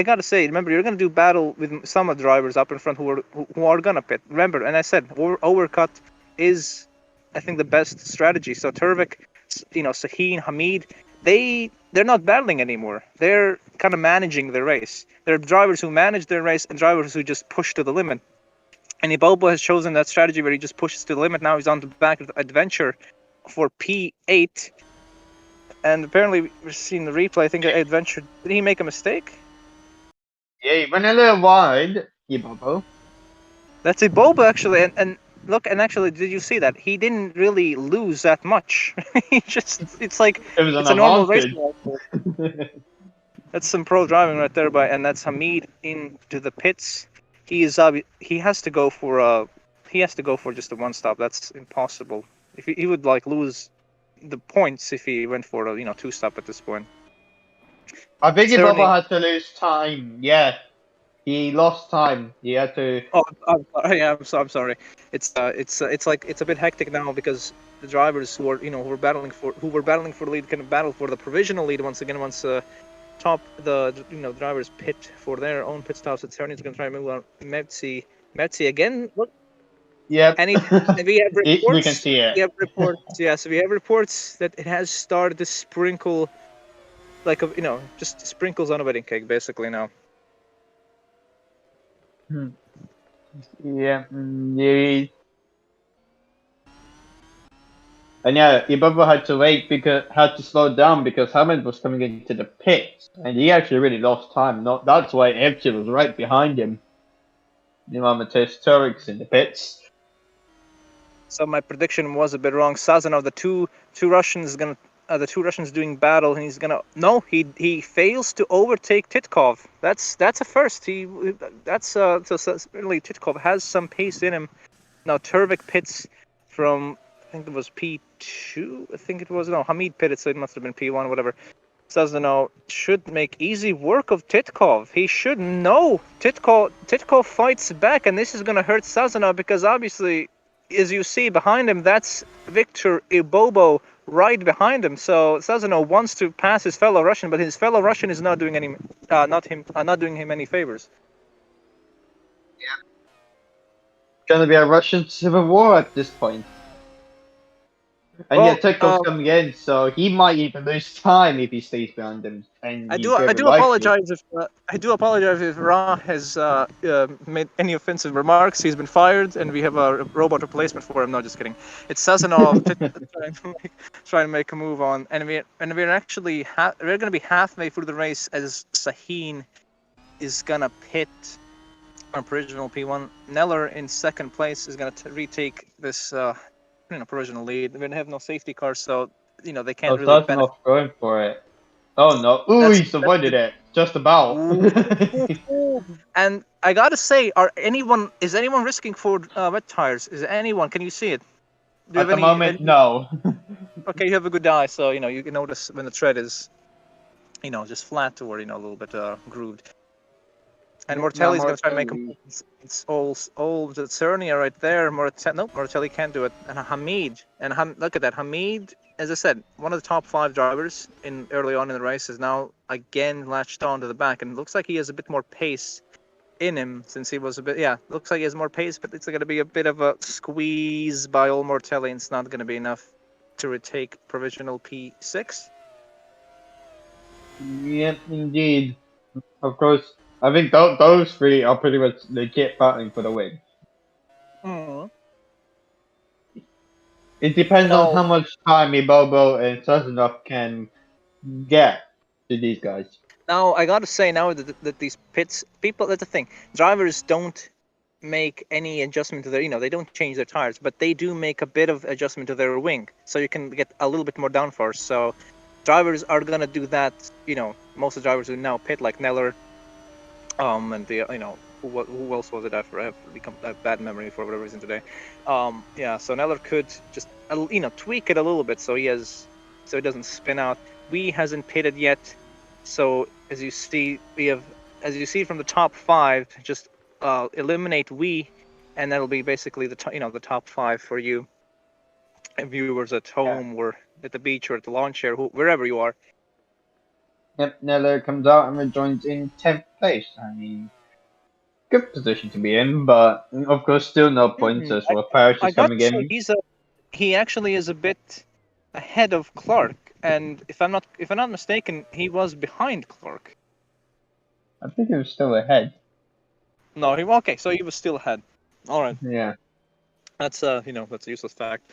gotta say, remember, you're gonna do battle with some of the drivers up in front who are gonna pit. Remember, and I said overcut is, I think, the best strategy. So Turvik, Sahin, Hamid, they're not battling anymore. They're kind of managing the race. They're drivers who manage their race and drivers who just push to the limit. And Ibobo has chosen that strategy where he just pushes to the limit. Now he's on the back of the Adventure for P8. And apparently, we've seen the replay. I think Adventure, did he make a mistake? Yeah, he went a little wide, Ibobo. That's Ibobo, actually. And look, and actually, did you see that? He didn't really lose that much. It's like, it's a normal race. That's some pro driving right there, and that's Hamid into the pits. He has to go for just a one stop. That's impossible. If he would lose the points if he went for a 2-stop at this point. I think Ibobo had to lose time. Yeah, he lost time. He had to. Oh, I'm sorry. It's a bit hectic now because the drivers who were battling for the lead can battle for the provisional lead once again. Once the drivers pit for their own pit stops, at Cerny's going to try and move on. Metzi again. Look. Yeah. And we have reports. We can see it. We have reports. Yeah, so we have reports that it has started to sprinkle, just sprinkles on a wedding cake, basically now. Yeah. And yeah, Ibobo had to slow down because Hammond was coming into the pit, and he actually really lost time. That's why Evche was right behind him. Mateus Turik's in the pits. So my prediction was a bit wrong. Sazonov, the two Russians doing battle, and he fails to overtake Titkov. That's a first. So certainly Titkov has some pace in him. Now Turvik pits from, I think it was P2. Hamid pitted, so it must have been P1, whatever. Sazonov should make easy work of Titkov. He should know. Titkov fights back, and this is gonna hurt Sazonov because obviously, as you see behind him, that's Victor Ibobo right behind him. So Sazonov wants to pass his fellow Russian, but his fellow Russian is not doing doing him any favors. Yeah. It's gonna be a Russian civil war at this point. And Tikkov's coming in, so he might even lose time if he stays behind him. And I do apologize if Ra has made any offensive remarks. He's been fired, and we have a robot replacement for him. No, just kidding. It's Sazonov trying to make a move on, and we're actually we're gonna be halfway through the race as Sahin is gonna pit on provisional P1. Neller in second place is gonna retake this provisional lead. We have no safety cars, so they can't really benefit. Not going for it. Oh no! Ooh, he's avoided it just about. And I gotta say, is anyone risking for wet tires? Is anyone? Can you see it? At the moment, no. Okay, you have a good eye, so you can notice when the tread is, just flat or a little bit grooved. And Now Mortelli's going to try to make him. Mortelli. It's all the Cernia right there. Nope, Mortelli can't do it. And Hamid. Look at that. Hamid, as I said, one of the top 5 drivers in early on in the race, is now again latched on to the back. And it looks like he has a bit more pace in him since he was a bit. Yeah, looks like he has more pace, but it's going to be a bit of a squeeze by old Mortelli. And it's not going to be enough to retake provisional P6. Yep, indeed. Of course, I think those three are pretty much legit battling for the win. Mm. It depends on No, how much time Ibobo and Sazonov can get to these guys. now I got to say now that these pits people. That's the thing. Drivers don't make any adjustment to their, they don't change their tires, but they do make a bit of adjustment to their wing, so you can get a little bit more downforce. So drivers are gonna do that. Most of the drivers who now pit, like Neller, and the who else was it? I have become a bad memory for whatever reason today. Yeah, so Neller could just tweak it a little bit so it doesn't spin out. Wee hasn't pitted yet, so as you see from the top 5, just eliminate Wee, and that'll be basically the the top 5 for you viewers at home or at the beach or at the lawn chair, wherever you are. Yep, Neller comes out and rejoins in 10th place. I mean, good position to be in, but of course, still no points as well. Parrish I is got coming to say, in. he actually is a bit ahead of Clark, and if I'm not mistaken, he was behind Clark. I think he was still ahead. No, okay, so he was still ahead. All right, Yeah. that's that's a useless fact.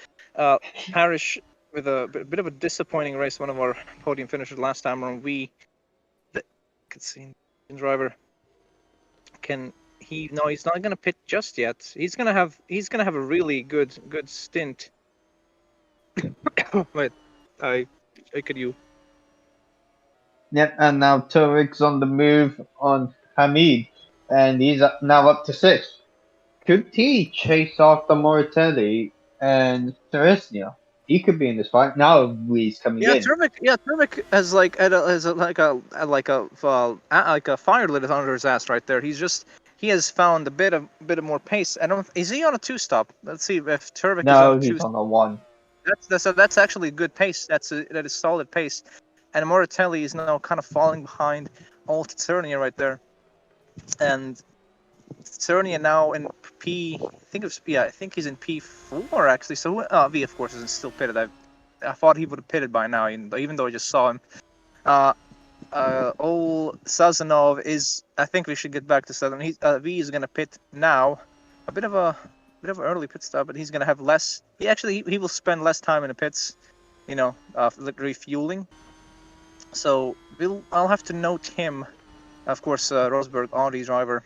Parrish with a bit of a disappointing race, one of our podium finishers last time around. The driver he's not gonna pit just yet. He's gonna have a really good stint. Wait, I could you. Yep, and now Turik's on the move on Hamid, and he's now up to 6th. Could he chase after Moratelli and Teresnia? He could be in this fight. Now he's coming Yeah, in. Turmik has like a fire lit under his ass right there. He has found a bit of more pace. Is he on a 2-stop? Let's see if Turmik is on a No, 2. he's on a 1. That's actually good pace. That is solid pace. And Moratelli is now kind of falling behind old Tsernia right there. And Tsernia now in I think he's in P4 actually. So V of course isn't still pitted. I thought he would have pitted by now, even though I just saw him. Old Sazonov is. I think we should get back to Sazonov. V is gonna pit now. A bit of an early pit stop, but he's gonna have less. He will spend less time in the pits, refueling. So I'll have to note him. Of course, Rosberg, Audi driver,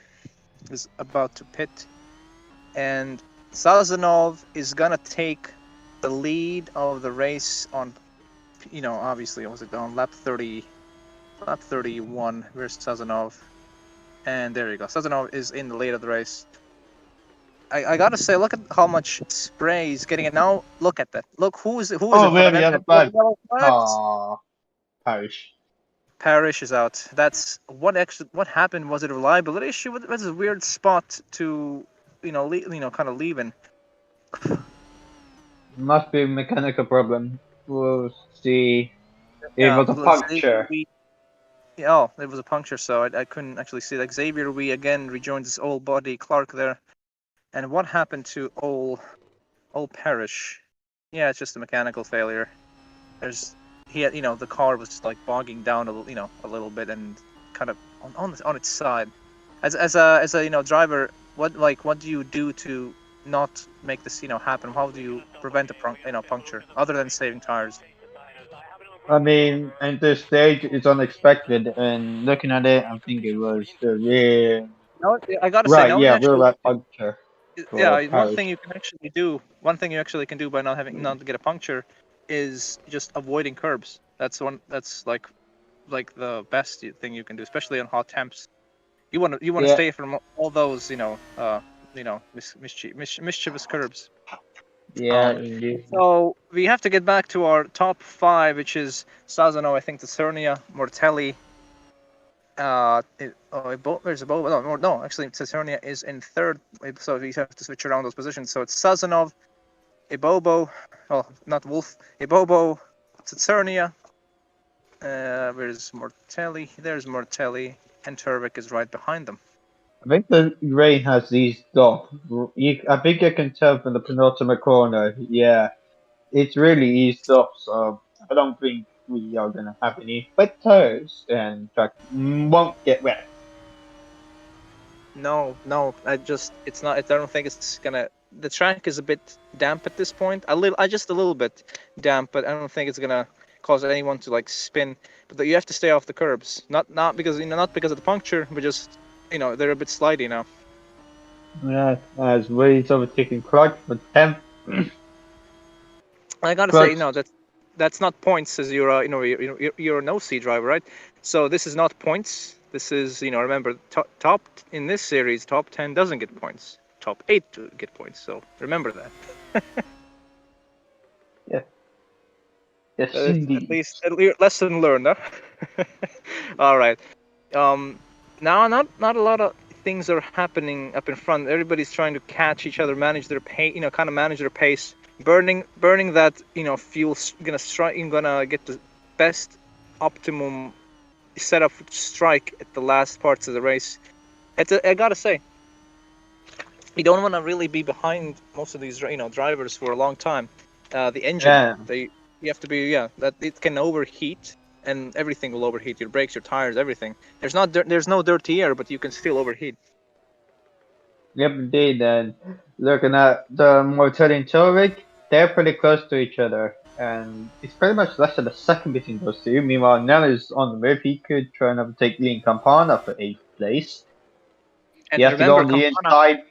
is about to pit, and Sazonov is gonna take the lead of the race on. Obviously, was it on lap 31? Where's Sazonov? And there you go. Sazonov is in the lead of the race. I gotta say, look at how much spray he's getting. And now look at that. Look who is it Oh, in we're front the of other him? flag. Aww. Parrish. Parrish is out. That's what happened. Was it a reliability issue? What was a weird spot to kind of leaving? Must be a mechanical problem. We'll see. It Yeah, was a puncture. oh, it was a puncture, so I couldn't actually see that. Xavier we again rejoins his old buddy Clark there. And what happened to old Parrish? Yeah, it's just a mechanical failure. The car was just like bogging down a little bit and kind of on its side. As a driver, what do you do to not make this happen? How do you prevent a puncture other than saving tires? I mean, at this stage, it's unexpected, and looking at it, I think it was the rear. No, I gotta say, Right, no, you yeah, rear actually, right puncture for yeah, Parrish. one thing you actually can do by not to get a puncture, is just avoiding curbs. That's like the best thing you can do, especially on hot temps. You want to Yeah, stay from all those mischievous curbs. yeah, indeed. So we have to get back to our top 5, which is Sazano, I think, Tsernia, Mortelli, There's a Bobo. No, actually, Saturnia is in third, so we have to switch around those positions. So it's Sazonov, Ibobo, well, not Wolf, Ibobo, Saturnia. Where's Mortelli? There's Mortelli, and Turvik is right behind them. I think the rain has eased off. I think I can tell from the penultimate corner. Yeah, it's really eased off. So I don't think we are gonna have any wet tires and track won't get wet. No, it's not. I don't think it's gonna. The track is a bit damp at this point. Just a little bit damp, but I don't think it's gonna cause anyone to like spin. But you have to stay off the curbs. Not because not because of the puncture, but just they're a bit slidey now. Yeah, as Way's overtaking Clark for 10th. I gotta say, that's not points as you're you're an OC driver, right? So this is not points. This is remember top in this series, top 10 doesn't get points. Top 8 get points. So remember that. Yeah. Yes, At indeed. least lesson learned, huh? All right. Now not a lot of things are happening up in front. Everybody's trying to catch each other, manage their pace, kind of manage their pace. Burning that fuel's gonna get the best optimum setup strike at the last parts of the race. I gotta say, you don't want to really be behind most of these drivers for a long time. The engine, you have to be that it can overheat, and everything will overheat. Your brakes, your tires, everything. There's no dirty air, but you can still overheat. Yep, indeed. And looking at the Mortelli and Torvik, they're pretty close to each other. And it's pretty much less than a second between those two. Meanwhile, Neller's on the move. He could try and overtake Lean Campana for 8th place. And He has to go remember, on the Campana. inside.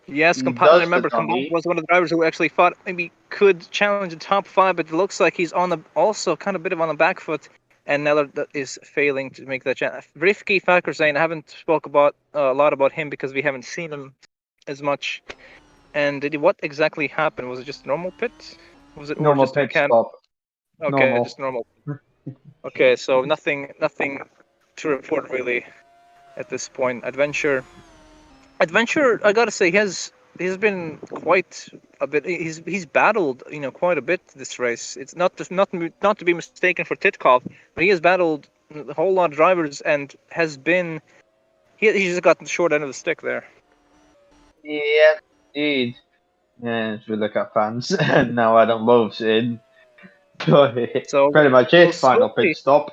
Yes, He Campana. does Remember, the Campana dummy. was one of the drivers who actually thought maybe could challenge the top 5, but it looks like he's also kind of bit of on the back foot, and Neller is failing to make that chance. Rifki Fakerzain, I haven't spoke about a lot about him because we haven't seen him as much. And what exactly happened? Was it just a normal pit? Was it or Normal just a pit mechanic? stop. Okay, Normal. just normal. Okay, so nothing to report really at this point. Adventure, I gotta say, he's been quite a bit. He's battled, quite a bit this race. It's not to be mistaken for Titkov, but he has battled a whole lot of drivers and has been. He's just got the short end of the stick there. Yeah, indeed. And if we look at fans, now Adam Wolf's in. So Pretty much we'll his final see. pit stop.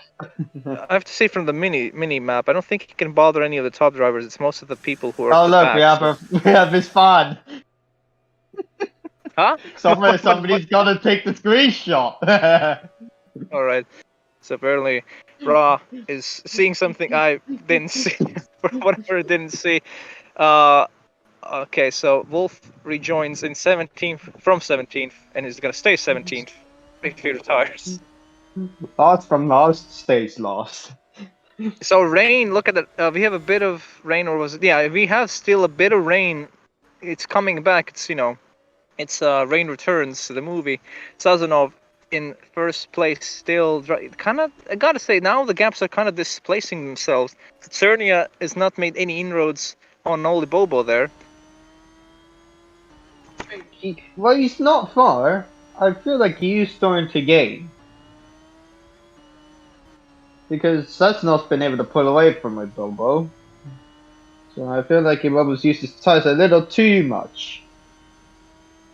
I have to say from the mini map, I don't think he can bother any of the top drivers. It's most of the people who are Oh at the look, back. we have his fan. Huh? Somebody's gotta take the screenshot. All right. So apparently, Ra is seeing something I didn't see, for whatever I didn't see. Okay, so Wolf rejoins in 17th from 17th, and is gonna stay 17th if he retires. Last from last stays last. So rain, look at that. We have a bit of rain, or was it? Yeah, we have still a bit of rain. It's coming back. It's Rain Returns, the movie. Sazonov in first place still. Kind of, I gotta say, now the gaps are kind of displacing themselves. Cernia has not made any inroads on Oli Bobo there. Well, he's not far. I feel like he's starting to gain. Because Sasnov's been able to pull away from it, Bobo. So I feel like he was used his tires a little too much.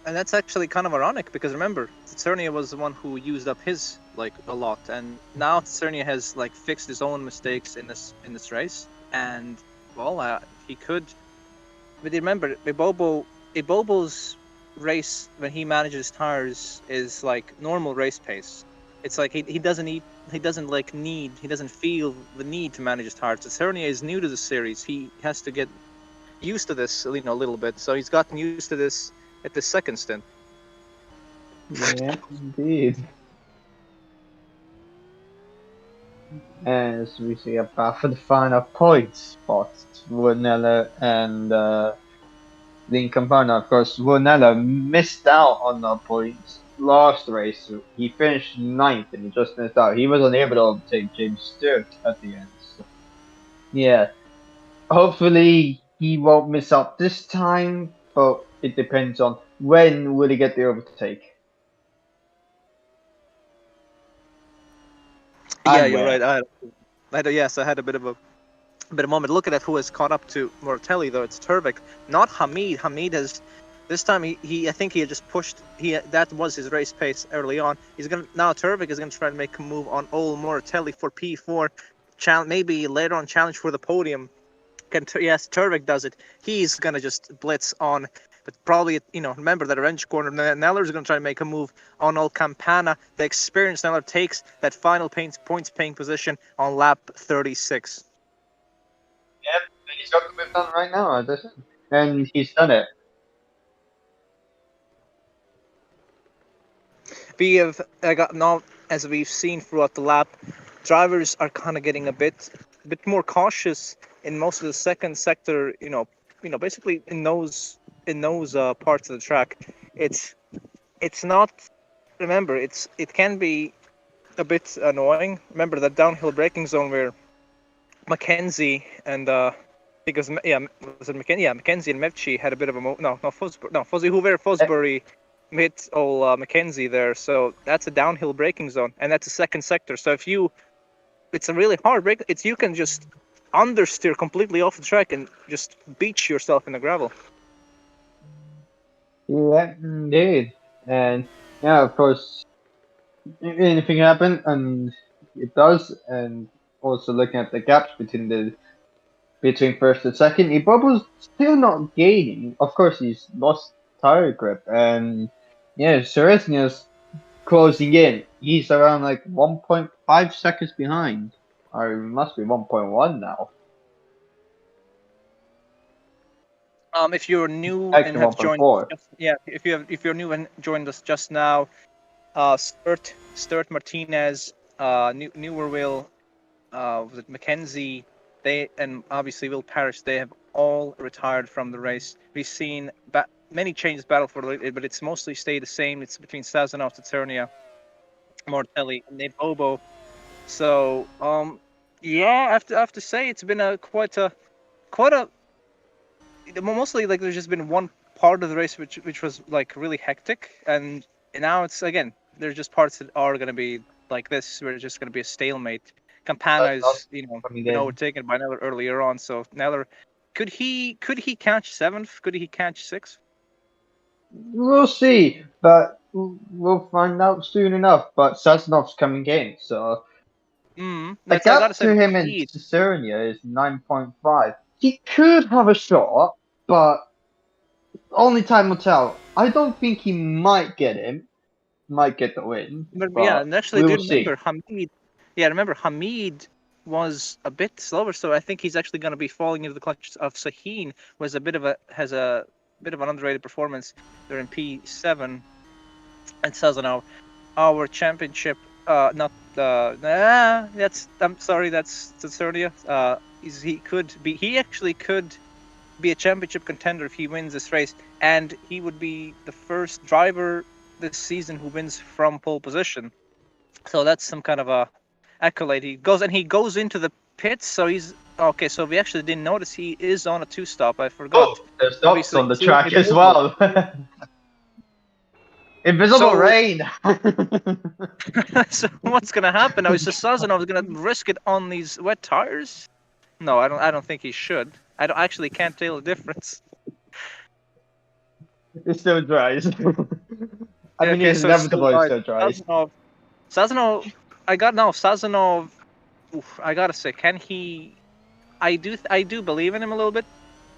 And that's actually kind of ironic because remember, Cernia was the one who used up his a lot, and now Cernia has fixed his own mistakes in this race, and well, he could. But remember, Ibobo's race when he manages tires is normal race pace. It's he doesn't need he doesn't feel the need to manage his tires. Cernia is new to the series. He has to get used to this a little bit. So he's gotten used to this at the second stint. Yeah, indeed. As we see a path for the final point spot, Wunella and Lincoln Partner. Of course, Wunella missed out on the points last race. He finished 9th and he just missed out. He was unable to overtake James Stewart at the end. So Yeah. Hopefully he won't miss out this time, but it depends on when will he get the overtake Yeah, and you're where. right. Yes, I had a bit of a moment. Looking at who has caught up to Moratelli, though, it's Turvik, not Hamid. Hamid has this time I think he had just pushed. That was his race pace early on. He's gonna now Turvik is gonna try to make a move on old Moratelli for P4. Maybe later on challenge for the podium. Yes, Turvik does it. He's gonna just blitz on, but probably remember that orange corner. Neller's gonna try to make a move on old Campana. The experienced Neller takes that final points paying position on lap 36. Yep, and he's got the move done right now, as I said. And he's done it. We have got now, as we've seen throughout the lap, drivers are kind of getting a bit more cautious in most of the second sector. Basically in those parts of the track. It's not. Remember, it can be a bit annoying. Remember that downhill braking zone where Mackenzie and because was it Mackenzie? Yeah, Mackenzie and Mevchi had a bit of a Fuzzy Hoover Eh, Fosbury hit old Mackenzie there. So that's a downhill braking zone, and that's a second sector. So it's a really hard break. You can just understeer completely off the track and just beach yourself in the gravel. Yeah, indeed. And yeah, of course, anything happen, and it does. And also looking at the gaps between first and second, Ibobo's still not gaining. Of course, he's lost tire grip, and yeah, Ceresnia's closing in. He's around like 1.5 seconds behind, or it must be 1.1 now. If you're new and Actually, have joined, 1.4. if you're new and joined us just now, Sturt Martinez, Newer Will, was it Mackenzie? They and obviously Will Parrish. They have all retired from the race. We've seen many changes battle for it, but it's mostly stayed the same. It's between Sazonov, Taternia, Mortelli, and Nebobo. So yeah, I have to say it's been a quite a mostly like there's just been one part of the race which was like really hectic, and now it's again there's just parts that are gonna be like this where it's just gonna be a stalemate. Campana That's not is coming been in. overtaken by Neller earlier on, so Neller could he catch seventh? Could he catch sixth? We'll see, but we'll find out soon enough. But Sazonov's coming in, so the That's I gotta gap say to him and he Cicernia is 9.5. He could have a shot, but only time will tell. I don't think he might get the win, but yeah, but and actually I we do will remember see. Hamid. Yeah, remember Hamid was a bit slower, so I think he's actually going to be falling into the clutch of Sahin, who has a bit of an underrated performance. They're in P7 and Sazano. Our championship, not that's I'm sorry, that's Casernia. He actually could be a championship contender if he wins this race, and he would be the first driver this season who wins from pole position. So that's some kind of a accolade. He goes into the pits, so he's okay. So we actually didn't notice he is on a two stop. I Oh, forgot. there's dots Obviously, on the Silvio track as Bobo. well. Invisible So, rain. so what's gonna happen now? Is the Sazonov gonna risk it on these wet tires? No, I don't. I don't think he should. I don't, actually can't tell the difference. It still dries. I Yeah, mean, okay, it's so it's still inevitable it right. still dries. Sazonov. I got now. Sazonov. I gotta say, can he? I do believe in him a little bit.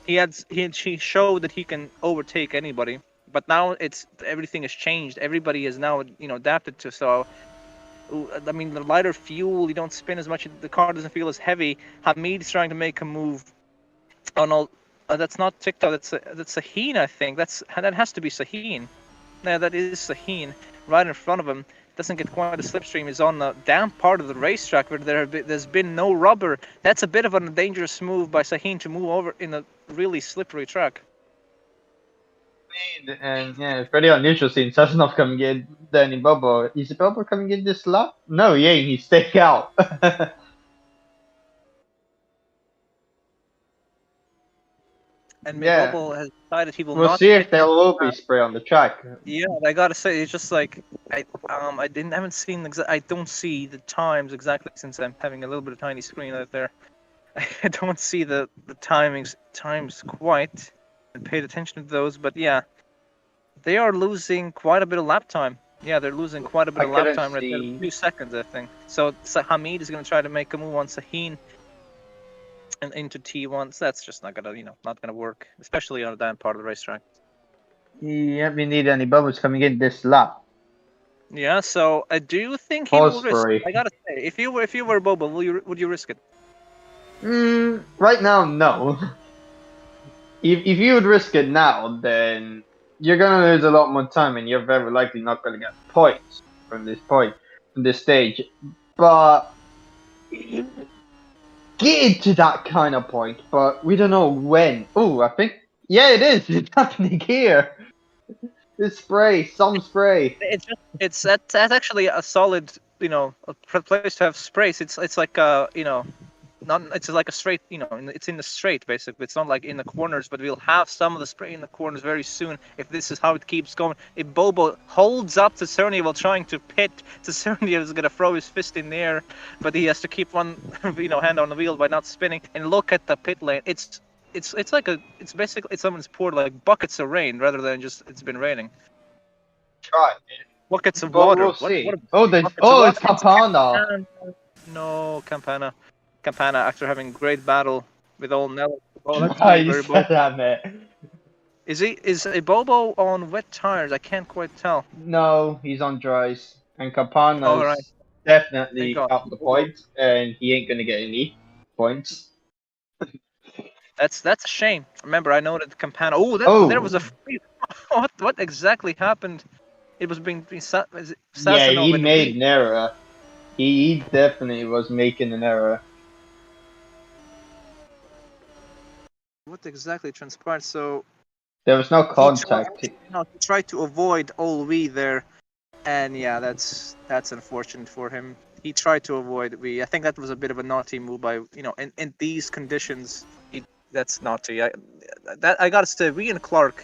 He showed that he can overtake anybody, but now it's everything has changed. Everybody is now adapted to. So I mean, the lighter fuel, you don't spin as much. The car doesn't feel as heavy. Hamid's trying to make a move on all. That's not TikTok. That's Sahin. I think that has to be Sahin. Yeah, that is Sahin right in front of him. Doesn't get quite a slipstream. Is on the damp part of the racetrack where there's been no rubber. That's a bit of a dangerous move by Sahin to move over in a really slippery track. And yeah, it's pretty unusual seeing Sassanov coming in, then Bobo. Is Bobo coming in this lap? No, he ain't. He stayed out. and Yeah. Bobo has decided he will We'll not see if pit. there will be spray on the track. Yeah, I gotta say, it's just like I haven't seen I don't see the times exactly since I'm having a little bit of tiny screen out there. I don't see the times quite and paid attention to those, but yeah, they are losing quite a bit of lap time. Yeah, they're losing quite a bit I of lap couldn't time right there. see. 2 seconds, I think. So Hamid is gonna try to make a move on Sahin and into T1. So that's just not gonna not gonna work, especially on that part of the racetrack. You haven't need any bubbles coming in this lap. Yeah, so I do think he Pause will risk. spray. I gotta say, if you were Bobo, would you risk it? Right now, no. If you would risk it now, then you're gonna lose a lot more time, and you're very likely not gonna get points from this stage. But get to that kind of point, but we don't know when. Oh, I think yeah, it is. It's happening here. This spray, some spray. That's actually a solid place to have sprays. It's like not it's like a straight it's in the straight basically. It's not like in the corners, but we'll have some of the spray in the corners very soon if this is how it keeps going. If Bobo holds up to Cerny while trying to pit, Cerny is gonna throw his fist in the air, but he has to keep one hand on the wheel by not spinning. And look at the pit lane. It's basically someone's poured like buckets of rain rather than just it's been raining. Try. Buckets of But water. we'll What see. Oh, buckets of water? it's Campana. No, Campana. Campana, after having great battle with old Nello. Oh, let's see where Nice, Bobo damn it. is a Bobo on wet tires? I can't quite tell. No, he's on dries, and All right, Campana's thank definitely God. out the Bobo. point, and he ain't gonna get any points. That's a shame. Remember, I noted Campana. Oh, there was Oh, a what exactly happened? It was being yeah, Sazonov he in the made lead. an error. He definitely was making an error. What exactly transpired? So There was no he tried, contact. he tried to avoid all we there. And yeah, that's unfortunate for him. He tried to avoid I think that was a bit of a naughty move by in these conditions. That's naughty. I gotta say, we and Clark,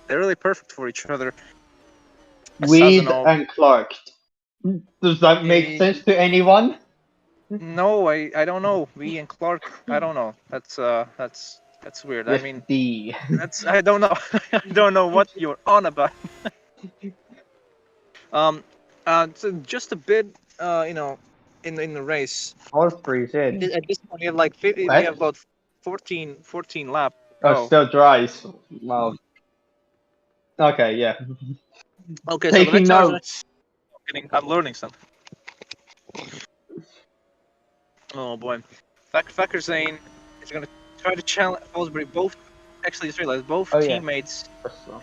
they're really perfect for each other. Weed Sazonov. and Clark. Does that make Eh, sense to anyone? no, I don't know. We and Clark. I don't know. That's weird. I With mean, D. I don't know. I don't know what you're on about. So just a bit, in the race. Osprey's in. At this point, we have What? about 14 laps to Oh, go. still dries. Well, okay, yeah. Okay, so the red Taking tires are notes. I'm learning something. Oh boy, Facker Zane is going to try to challenge Fosbury. Actually, just realized both Oh yeah. teammates,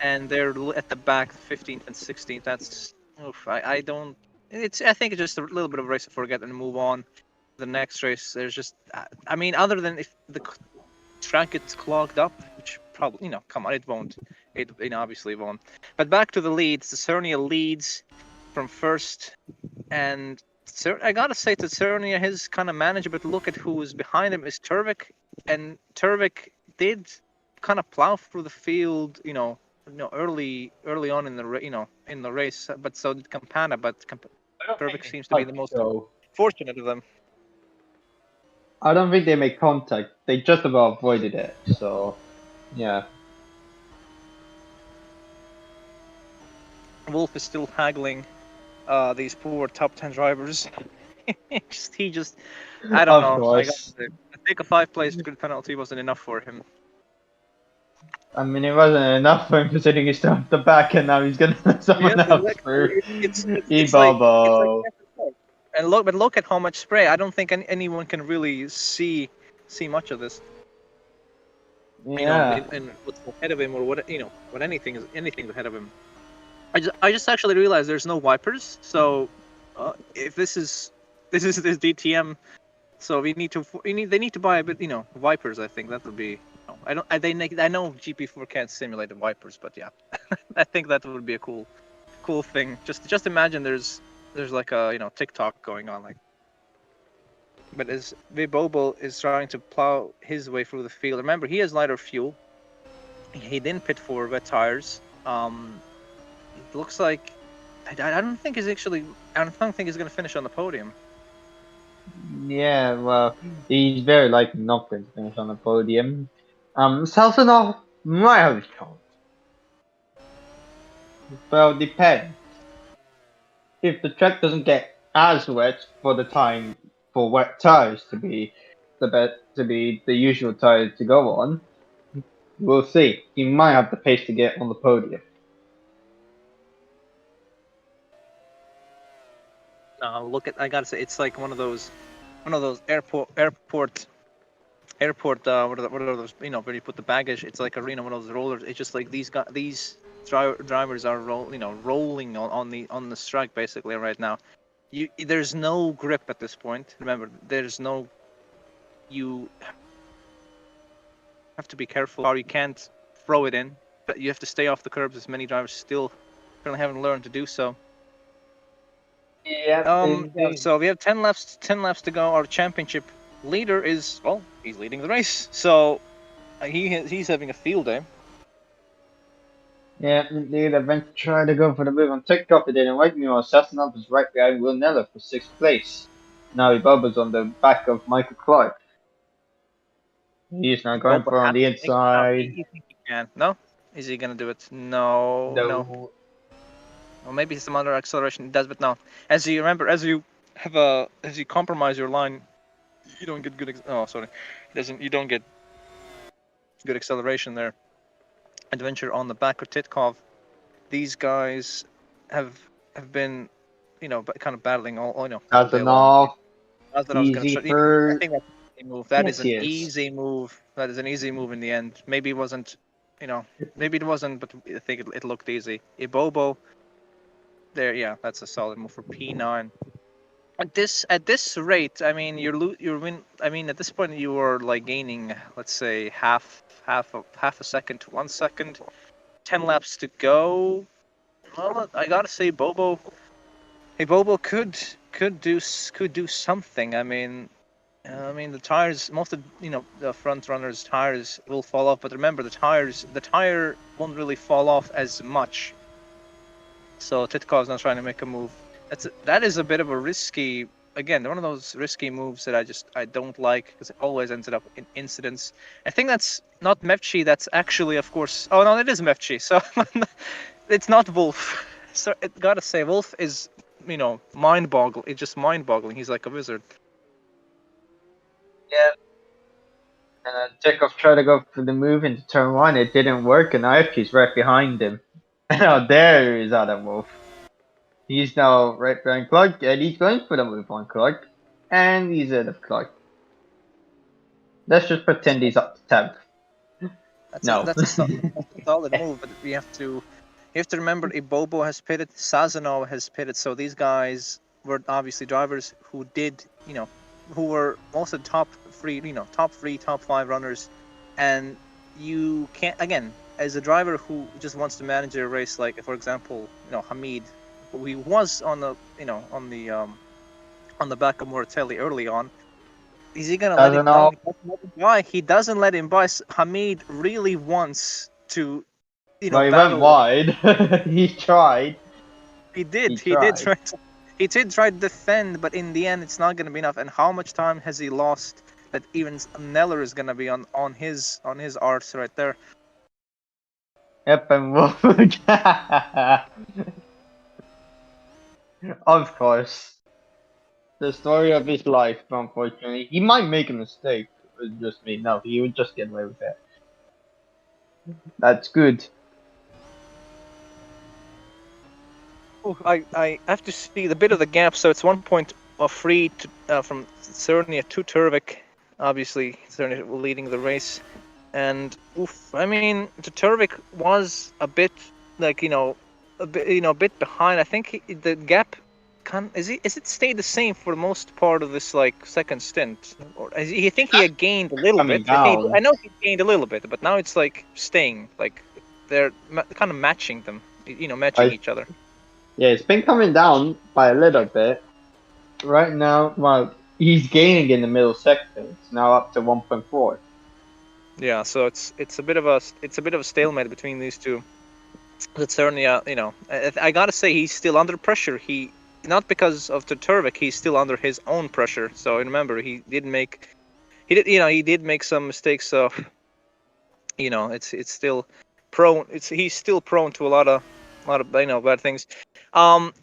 and they're at the back, 15th and 16th. That's I don't. I think it's just a little bit of a race to forget and move on. The next race, there's just I mean, other than if the track gets clogged up, which probably come on, it won't. It obviously won't. But back to the leads. The Cernia leads from first, and I gotta say to Cernia, his kind of manager. But look at who is behind him is Turvik, and Turvik did kind of plow through the field, early on in the race. But so did Campana. But Turvik seems to be the most So fortunate of them. I don't think they made contact. They just about avoided it. So yeah. Wolf is still haggling these poor top 10 drivers. he just, I don't Of know. I course. think a 5-place grid penalty wasn't enough for him. I mean, it wasn't enough for him considering he's still at the back, and now he's gonna let someone Yes, else exactly. through. It's like Ebobo. and look at how much spray. I don't think anyone can really see much of this. Yeah. In what's ahead of him or what anything's ahead of him. I just actually realized there's no wipers. So if this is this DTM. So they need to buy a bit, wipers. I think that would be. I don't. I know GP4 can't simulate the wipers, but yeah, I think that would be a cool thing. Just imagine there's like a TikTok going on like. But as Vibobo is trying to plow his way through the field, remember he has lighter fuel, He didn't pit for wet tires. It looks like I don't think he's actually. I don't think he's going to finish on the podium. Yeah, well, he's very likely not going to finish on the podium. Salsanov might have a chance. Well, depends. If the track doesn't get as wet for the time for wet tires to be the usual tire to go on, we'll see. He might have the pace to get on the podium. Look at. I gotta say, it's like one of those airport. What are those? You know, where you put the baggage. It's like arena, one of those rollers. It's just like these drivers are rolling on the track basically right now. There's no grip at this point. Remember, there's no. You have to be careful, or you can't throw it in. But you have to stay off the curbs, as many drivers still currently haven't learned to do so. Yeah, So we have 10 laps to go. Our championship leader is, well, he's leading the race. So he's having a field day. yeah, indeed. I went to try to go for the move on TikTok. It didn't like me. While Sassanov was right behind Will Neller for 6th place. Now Boba's on the back of Michael Clark. He's now going for on the inside. You think he can? No? Is he gonna do it? No. Well, maybe some other acceleration he does, but no. As you remember, as you compromise your line, you don't get good. You don't get good acceleration there. Adventure on the back of Titkov. These guys have been, kind of battling all day long. Easy for. I think that's an easy move. That is an easy move. That is an easy move in the end. Maybe it wasn't, maybe it wasn't, but I think it looked easy. Ibobo. There, yeah, that's a solid move for P9. At this rate, I mean, at this point you are like gaining, let's say half a second to 1 second. 10 laps to go. Well, I gotta say, Bobo could do something. I mean, the tires, most of the front runners' tires will fall off, but remember the tire won't really fall off as much. So Titkov's not trying to make a move. That is a bit of a risky. Again, one of those risky moves that I don't like, because it always ends up in incidents. I think that's not Mevchi. That's actually, of course. Oh no, it is Mevchi. So it's not Wolf. So I gotta say, Wolf is mind-boggling. It's just mind-boggling. He's like a wizard. Yeah. Chekhov tried to go for the move into turn 1. It didn't work, and Ivky's right behind him. Now there is Adam Wolf. He's now right behind Clark, and he's going for the move on Clark, and he's ahead of Clark. Let's just pretend he's up to 10th. That's a solid move, but you have to remember Ibobo has pitted, Sazanov has pitted, so these guys were obviously drivers who did, who were also top 3, top 5 runners, and you can't, again, as a driver who just wants to manage a race, like for example, Hamid, who was on the back of Moratelli early on. Is he gonna let him by? He doesn't let him by. Hamid really wants to, Well, he went wide. He tried. He did try to defend, but in the end, it's not gonna be enough. And how much time has he lost? That even Neller is gonna be on his arse right there. Yep, and Wolf. Of course. The story of his life, unfortunately. He might make a mistake. It's just me. No, he would just get away with it. That's good. Oh, I have to see the bit of the gap, so it's 1.3 from Cernia to Turvik. Obviously, Cernia leading the race. And I mean, Turvik was a bit like a bit behind. I think the gap is it stayed the same for the most part of this like second stint, or I think he had gained a little bit. I know he gained a little bit, but now it's like staying, like they're kind of matching them, matching each other. Yeah, it's been coming down by a little bit. Right now, well, he's gaining in the middle sector. It's now up to 1.4. Yeah, so it's a bit of a stalemate between these two. Laternia, I gotta say he's still under pressure. He not because of Turvik, he's still under his own pressure. So remember, he did make some mistakes. So it's still prone. He's still prone to a lot of bad things. Um,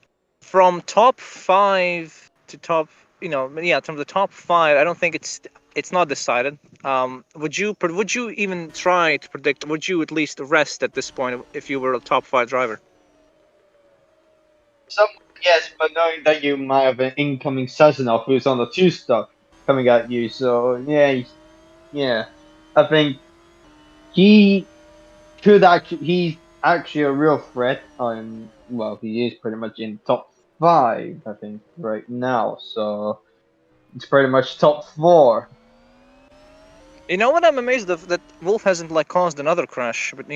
from top five to top, from the top five, I don't think it's not decided. Would you even try to predict? Would you at least rest at this point if you were a top five driver? Some yes, but knowing that you might have an incoming Sazonov who's on the two stop coming at you, so yeah, I think he he's actually a real threat. Well, he is pretty much in top five, I think, right now. So it's pretty much top four. You know what? I'm amazed that Wolf hasn't caused another crash, but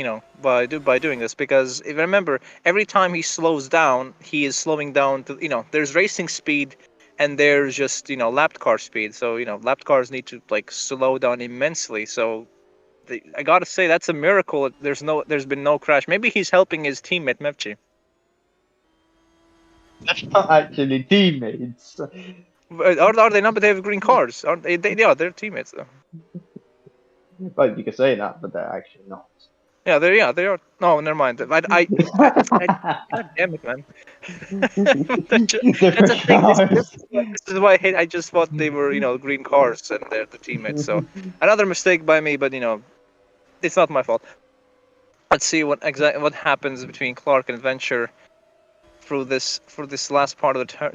by doing this, because if I remember, every time he slows down, he is slowing down to there's racing speed, and there's just lapped car speed. So lapped cars need to slow down immensely. So I gotta say that's a miracle. There's been no crash. Maybe he's helping his teammate Mevchi. That's not actually teammates. Are they not? But they have green cars. Aren't they? Yeah, they're teammates though. Well, you can say that, but they're actually not. Yeah, they are. No, never mind. God damn it, man. That's the Different thing. This cars. is why I hate. I just thought they were, green cars and they're the teammates. So another mistake by me, but it's not my fault. Let's see what happens between Clark and Venture for this last part of the turn.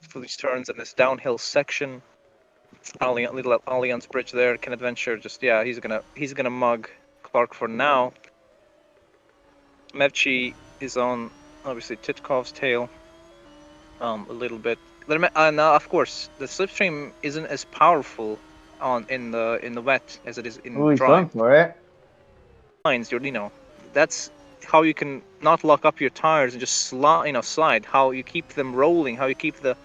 For these turns and this downhill section. Little Allianz bridge there. Can Adventure just he's gonna mug Clark for now. Mevchi is on obviously Titkov's tail a little bit. Now of course the slipstream isn't as powerful in the wet as it is Oh, in he's dry. going for it. Lines, that's how you can not lock up your tires and just slide. How you keep them rolling. How you keep the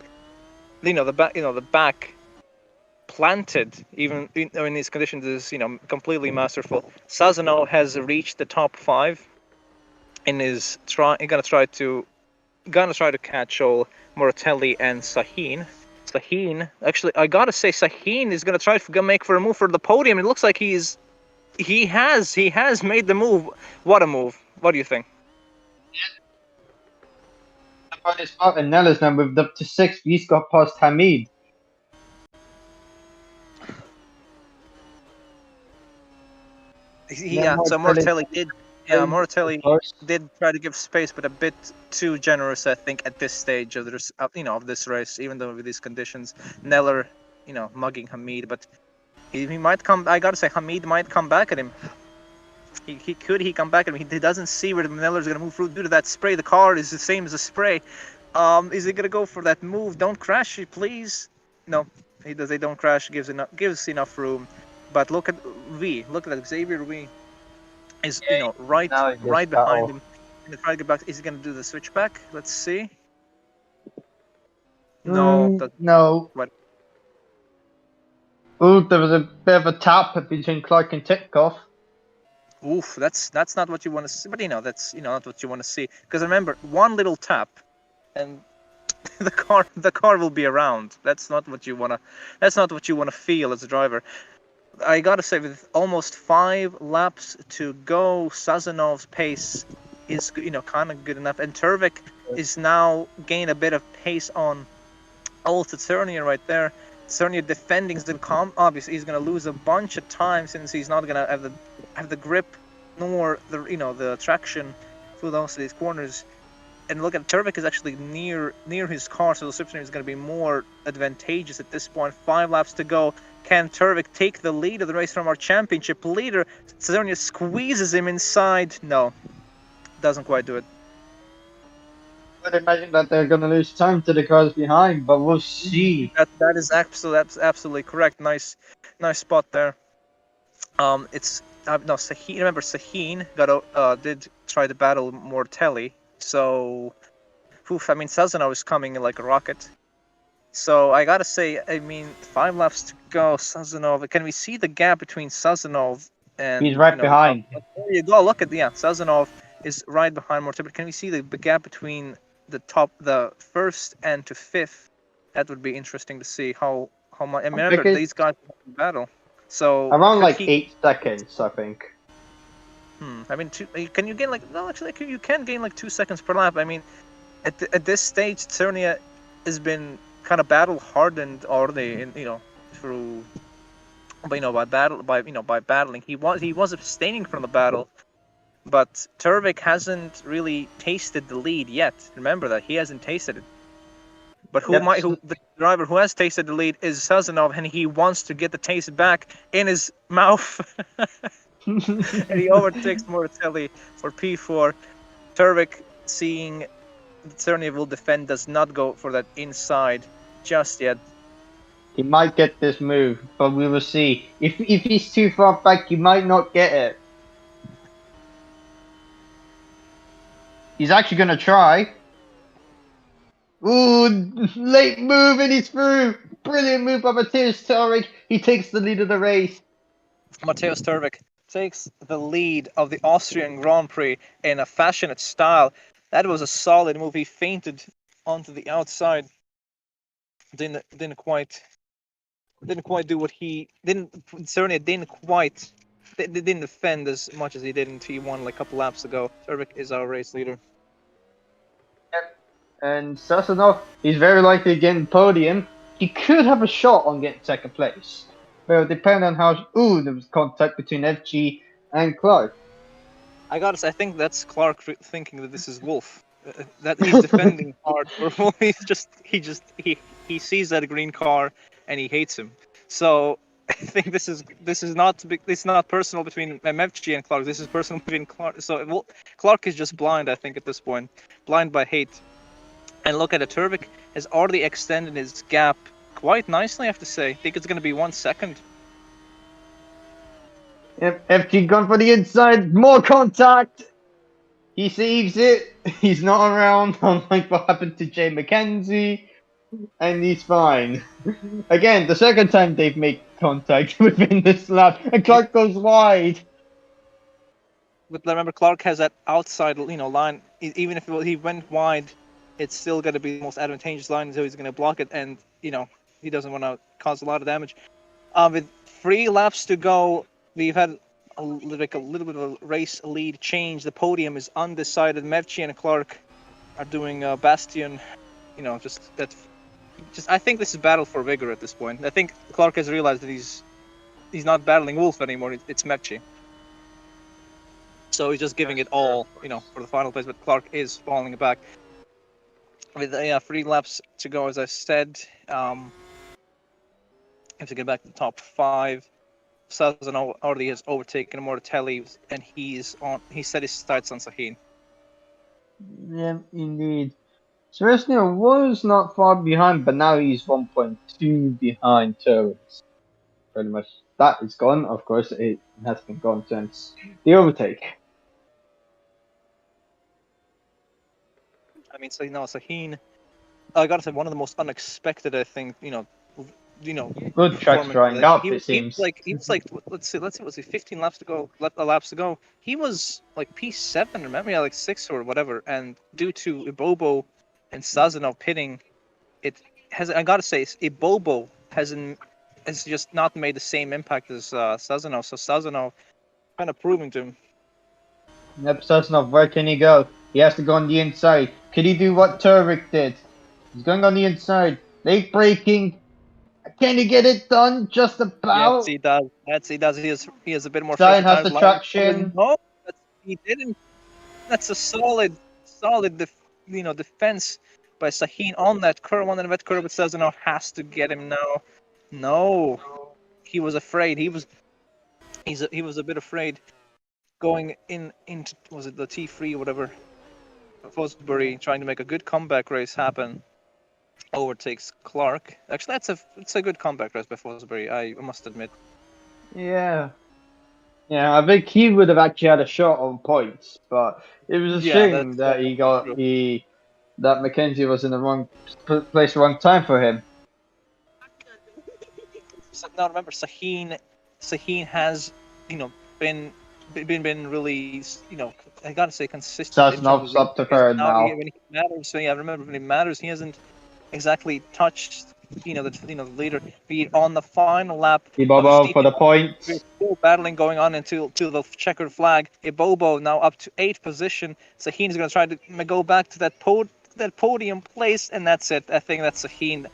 back planted even in these conditions is completely masterful. Sazano has reached the top five and is gonna try to catch all Moratelli and Sahin. Sahin, actually, I gotta say, Sahin is gonna try to make for a move for the podium. It looks like he has made the move. What a move! What do you think? On his spot, and Nellis now moved up to sixth. He's got past Hamid. Yeah, so Moratelli did. Yeah, Moratelli did try to give space, but a bit too generous, I think, at this stage of this race. Even though with these conditions, Neller, mugging Hamid, but he might come. I gotta say, Hamid might come back at him. He come back at him. He doesn't see where Neller's gonna move through due to that spray. The car is the same as a spray. Is he gonna go for that move? Don't crash, please. No, he does. They don't crash. Gives enough room. But look at Look at that. Xavier V is right behind him. And try to get back. Is he gonna do the switchback? Let's see. No. No. What? Oh, there was a bit of a tap between Clark and Titkov. Oof, that's not what you want to see. But that's not what you want to see. Because remember, one little tap, and the car will be around. That's not what you wanna feel as a driver. I gotta say, with almost 5 laps to go, Sazanov's pace is kind of good enough, and Turvik is now gained a bit of pace on old Saturnia right there. Saturnia defending the obviously he's gonna lose a bunch of time since he's not gonna have the grip nor the traction through these corners. And look at Turvik is actually near his car, so the slipstream is going to be more advantageous at this point. 5 laps to go. Can Turvik take the lead of the race from our championship leader? Cezonia squeezes him inside. No, doesn't quite do it. I would imagine that they're going to lose time to the cars behind, but we'll see. That is absolutely correct. Nice spot there. It's no Sahin. Remember, Sahin did try to battle Mortelli. So, I mean, Sazonov is coming like a rocket. So I gotta say, 5 laps to go. Sazonov. Can we see the gap between Sazonov And He's right you know, behind. there you go. Look at Sazonov is right behind Mortimer. Can we see the gap between the first and to fifth? That would be interesting to see how much. And I think remember, these it's guys are in battle. So around could like he? 8 seconds, I think. I mean, can you gain like? No, actually, you can gain like 2 seconds per lap. I mean, at this stage, Cernia has been kind of battle hardened already, through, by battling. He was abstaining from the battle, but Turvik hasn't really tasted the lead yet. Remember that he hasn't tasted it. But Yep. the driver who has tasted the lead is Sazonov, and he wants to get the taste back in his mouth. And he overtakes Moratelli for P4. Turvik, seeing Cerny will defend, does not go for that inside just yet. He might get this move, but we will see. If he's too far back, he might not get it. He's actually gonna try. Ooh, late move and he's through. Brilliant move by Matthias Tarek. He takes the lead of the race. Mateusz Turvik takes the lead of the Austrian Grand Prix in a fashionate style. That was a solid move. He feinted onto the outside. Didn't quite do what he didn't. Certainly didn't quite. Didn't defend as much as he did in T1 like a couple laps ago. Turvik is our race leader. And Sassanov, he's very likely getting podium. He could have a shot on getting second place. Well, depending on how. Ooh, there was contact between FG and Clark. I gotta say, I think that's Clark thinking that this is Wolf. That he's defending hard for Wolf. He sees that green car and he hates him. So I think this is not it's not personal between MFG and Clark. This is personal between Clark. So Clark is just blind, I think, at this point, blind by hate. And look at it, Turvik has already extended his gap quite nicely, I have to say. I think it's going to be 1 second. Yep, FG gone for the inside. More contact. He saves it. He's not around, unlike what happened to Jay McKenzie. And he's fine. Again, the second time they've made contact within this lap, and Clark goes wide. But remember, Clark has that outside, line. Even if he went wide, it's still going to be the most advantageous line, so he's going to block it, and he doesn't want to cause a lot of damage. With 3 laps to go, we've had a little bit of a race lead change. The podium is undecided. Mevchi and Clark are doing Bastion. I think this is battle for vigor at this point. I think Clark has realized that he's not battling Wolf anymore. It's Mevchi. So he's just giving it all, for the final place. But Clark is falling back. With 3 laps to go, as I said, have to get back to the top 5. Sazan already has overtaken Moratelli, and he set his sights on Sahin. Yeah, indeed. Seresnia was not far behind, but now he's 1.2 behind Turrets. Pretty much that is gone. Of course, it has been gone since the overtake. I mean, Sahin, I gotta say, one of the most unexpected, I think, Good tracks drying up, it seems. He was like, let's see, was it 15 laps to go? Laps to go. He was like P7, remember? Yeah, like 6 or whatever. And due to Ibobo and Sazanov pitting, I gotta say, Ibobo has just not made the same impact as Sazanov. So Sazanov kind of proving to him. Yep, Sassanov, where can he go? He has to go on the inside. Could he do what Turvik did? He's going on the inside. Late braking. Can he get it done? Just about. Yes, he does. Yes, he does. He has a bit more. Stein has the traction. No, he didn't. That's a solid defense by Sahin on that curve, on the wet curve. But Sazanov has to get him now. No, he was afraid. He was a bit afraid going into, was it the T3 or whatever? Fosbury trying to make a good comeback race happen. Overtakes Clark. Actually, it's a good comeback race by Fosbury, I must admit. Yeah. Yeah, I think he would have actually had a shot on points, but it was a shame that that Mackenzie was in the wrong place, wrong time for him. Now remember, Sahin has, been really, I gotta say consistent in terms of Sasnov's up to third now now. when he matters. So yeah, remember when he matters, he hasn't exactly touched the leader. Be it on the final lap of the Ibobo for the GP4, we're points. still battling going on until the checkered flag. Ibobo now up to 8th position. Sahin is going to try to go back to that podium place, and that's it. I think that's Sahin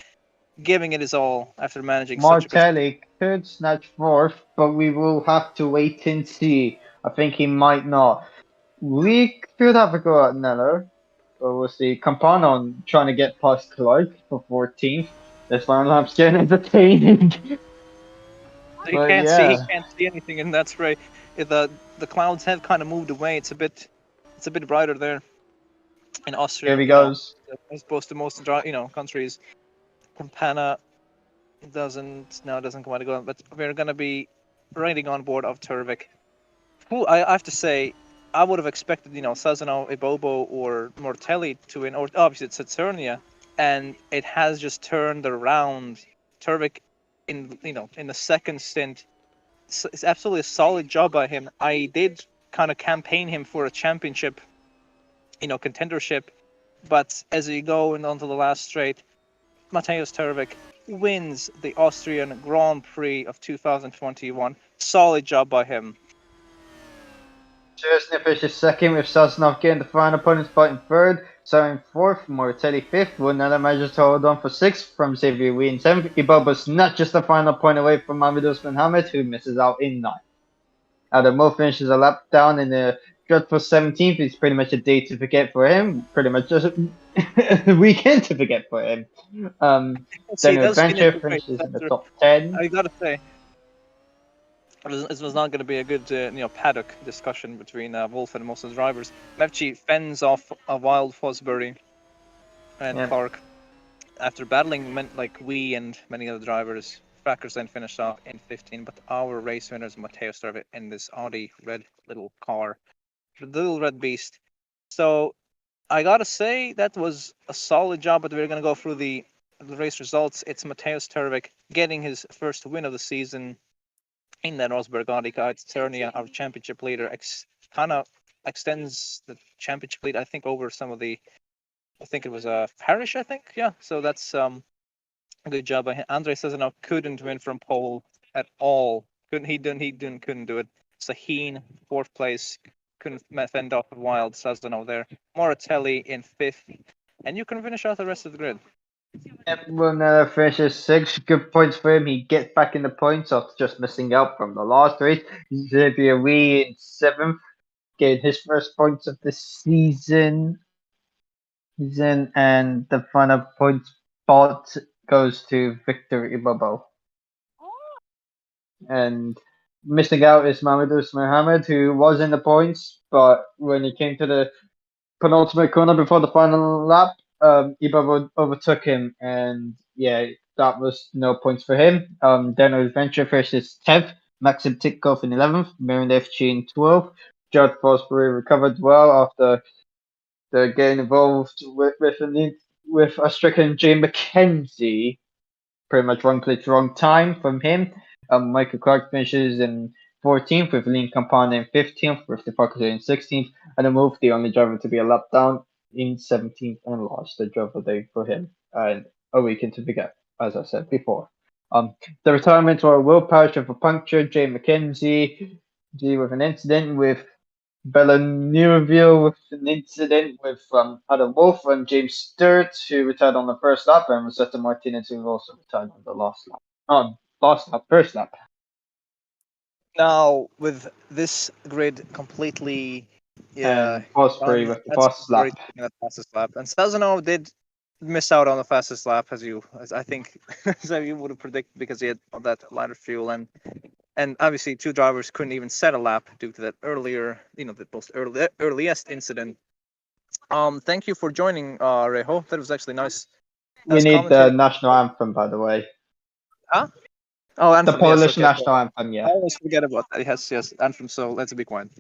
giving it his all after managing such a good. Martelli could snatch fourth, but we will have to wait and see. I think he might not. We could have a go at Neller, but we'll see. Campano trying to get past Clark for 14th. This final lap's getting entertaining. You But can't see. He yeah, can't see anything in that spray. The clouds have kind of moved away. It's a bit brighter there in here Austria. he goes. As opposed to most countries. Campana doesn't come out to go. But we're gonna be riding on board of Turvik. Who I have to say, I would have expected Sazano, Ibobo, or Mortelli to win, or obviously it's Saturnia, and it has just turned around. Turvik in the second stint. It's absolutely a solid job by him. I did kind of campaign him for a championship, contendership, but as you go onto the last straight, Mateusz Turvik wins the Austrian Grand Prix of 2021. Solid job by him. Chesney finishes second with Sasnov getting the final opponent spot in third. So in fourth, Mortelli fifth. Wunala manages to hold on for sixth from Xavier Wee in seventh. Iboba's not just the final point away from Mamadou Mohamed, who misses out in ninth. Mo finishes a lap down in the dreadful 17th. It's pretty much a day to forget for him. Pretty much just a weekend to forget for him. Daniel Adventure finishes in the top 10. I gotta say, this was not going to be a good paddock discussion between Wolf and most of the drivers. Mevchi fends off a wild Fosbury and Clark after battling like we and many other drivers. Frackers then finished off in 15, but our race winner is Mateusz Turvik in this Audi red little car, the little red beast. So I gotta say that was a solid job, but we're gonna go through the race results. It's Mateusz Turvik getting his first win of the season in that Rosberg Audi car. It's Ternia, our championship leader, kind of extends the championship lead, I think, over some of the. I think it was Parrish, I think. Yeah, so that's a good job by him. Andrei Sazonov couldn't win from pole at all. Couldn't do it. Sahin, fourth place, couldn't fend off a wild Sazonov there. Moratelli in fifth, and you can finish out the rest of the grid. Yep, finishes 6. Good points for him. He gets back in the points after just missing out from the last race. Xavier Wee in 7th, getting his first points of the season. And the final point spot goes to Victor Ibobo. And missing out is Mamadou Mohamed, who was in the points, but when he came to the penultimate corner before the final lap, Ibobo overtook him, and yeah, that was no points for him. Daniel Adventure finishes 10th, Maxim Titkov in 11th, Mirin FG in 12th. Judd Fosbury recovered well after the getting involved with a stricken Jay McKenzie. Pretty much wrong place, wrong time from him. Michael Clark finishes in 14th with Lean Campana in 15th, with the Parker in 16th, and then Wolf, the only driver to be a lap down, in 17th and lost the driver day for him. And a weekend to forget, as I said before. The retirement were Will Parrish with a puncture, Jay McKenzie with an incident, with Bella Neuville with an incident with Adam Wolf and James Stewart, who retired on the first lap, and Rosetta Martinez, who also retired on the last lap. First lap. Now, with this grid completely, And Fosbury with the fastest lap. And Sazonov did miss out on the fastest lap, as I think as you would have predicted, because he had that lighter fuel, and obviously two drivers couldn't even set a lap due to that earlier, the most earliest incident. Thank you for joining, Reho. That was actually nice. We need the national anthem, by the way. Huh? Oh, anthem, the Polish national anthem, yeah. I always forget about that. Yes, anthem. So let's be quiet.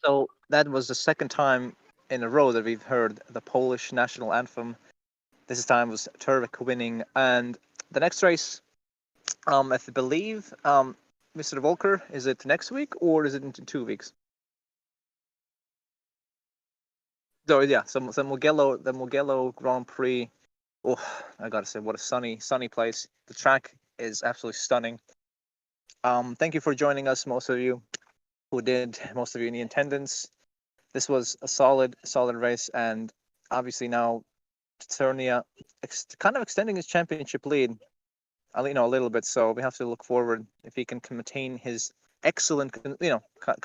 So that was the second time in a row that we've heard the Polish national anthem. This time was Turvik winning, and the next race, I believe, Mr. Volker, is it next week or is it in 2 weeks? So yeah, the Mugello Grand Prix. Oh, I gotta say, what a sunny place. The track is absolutely stunning. Thank you for joining us, most of you who did, most of you in the attendance. This was a solid race, and obviously now Ternia kind of extending his championship lead, a little bit. So we have to look forward if he can maintain his excellent, kind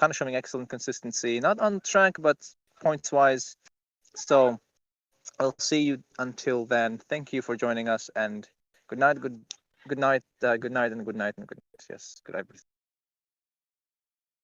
of showing excellent consistency, not on track but points wise. So I'll see you until then. Thank you for joining us, and good night, good night, good night, and good night, and good night. Yes, good night.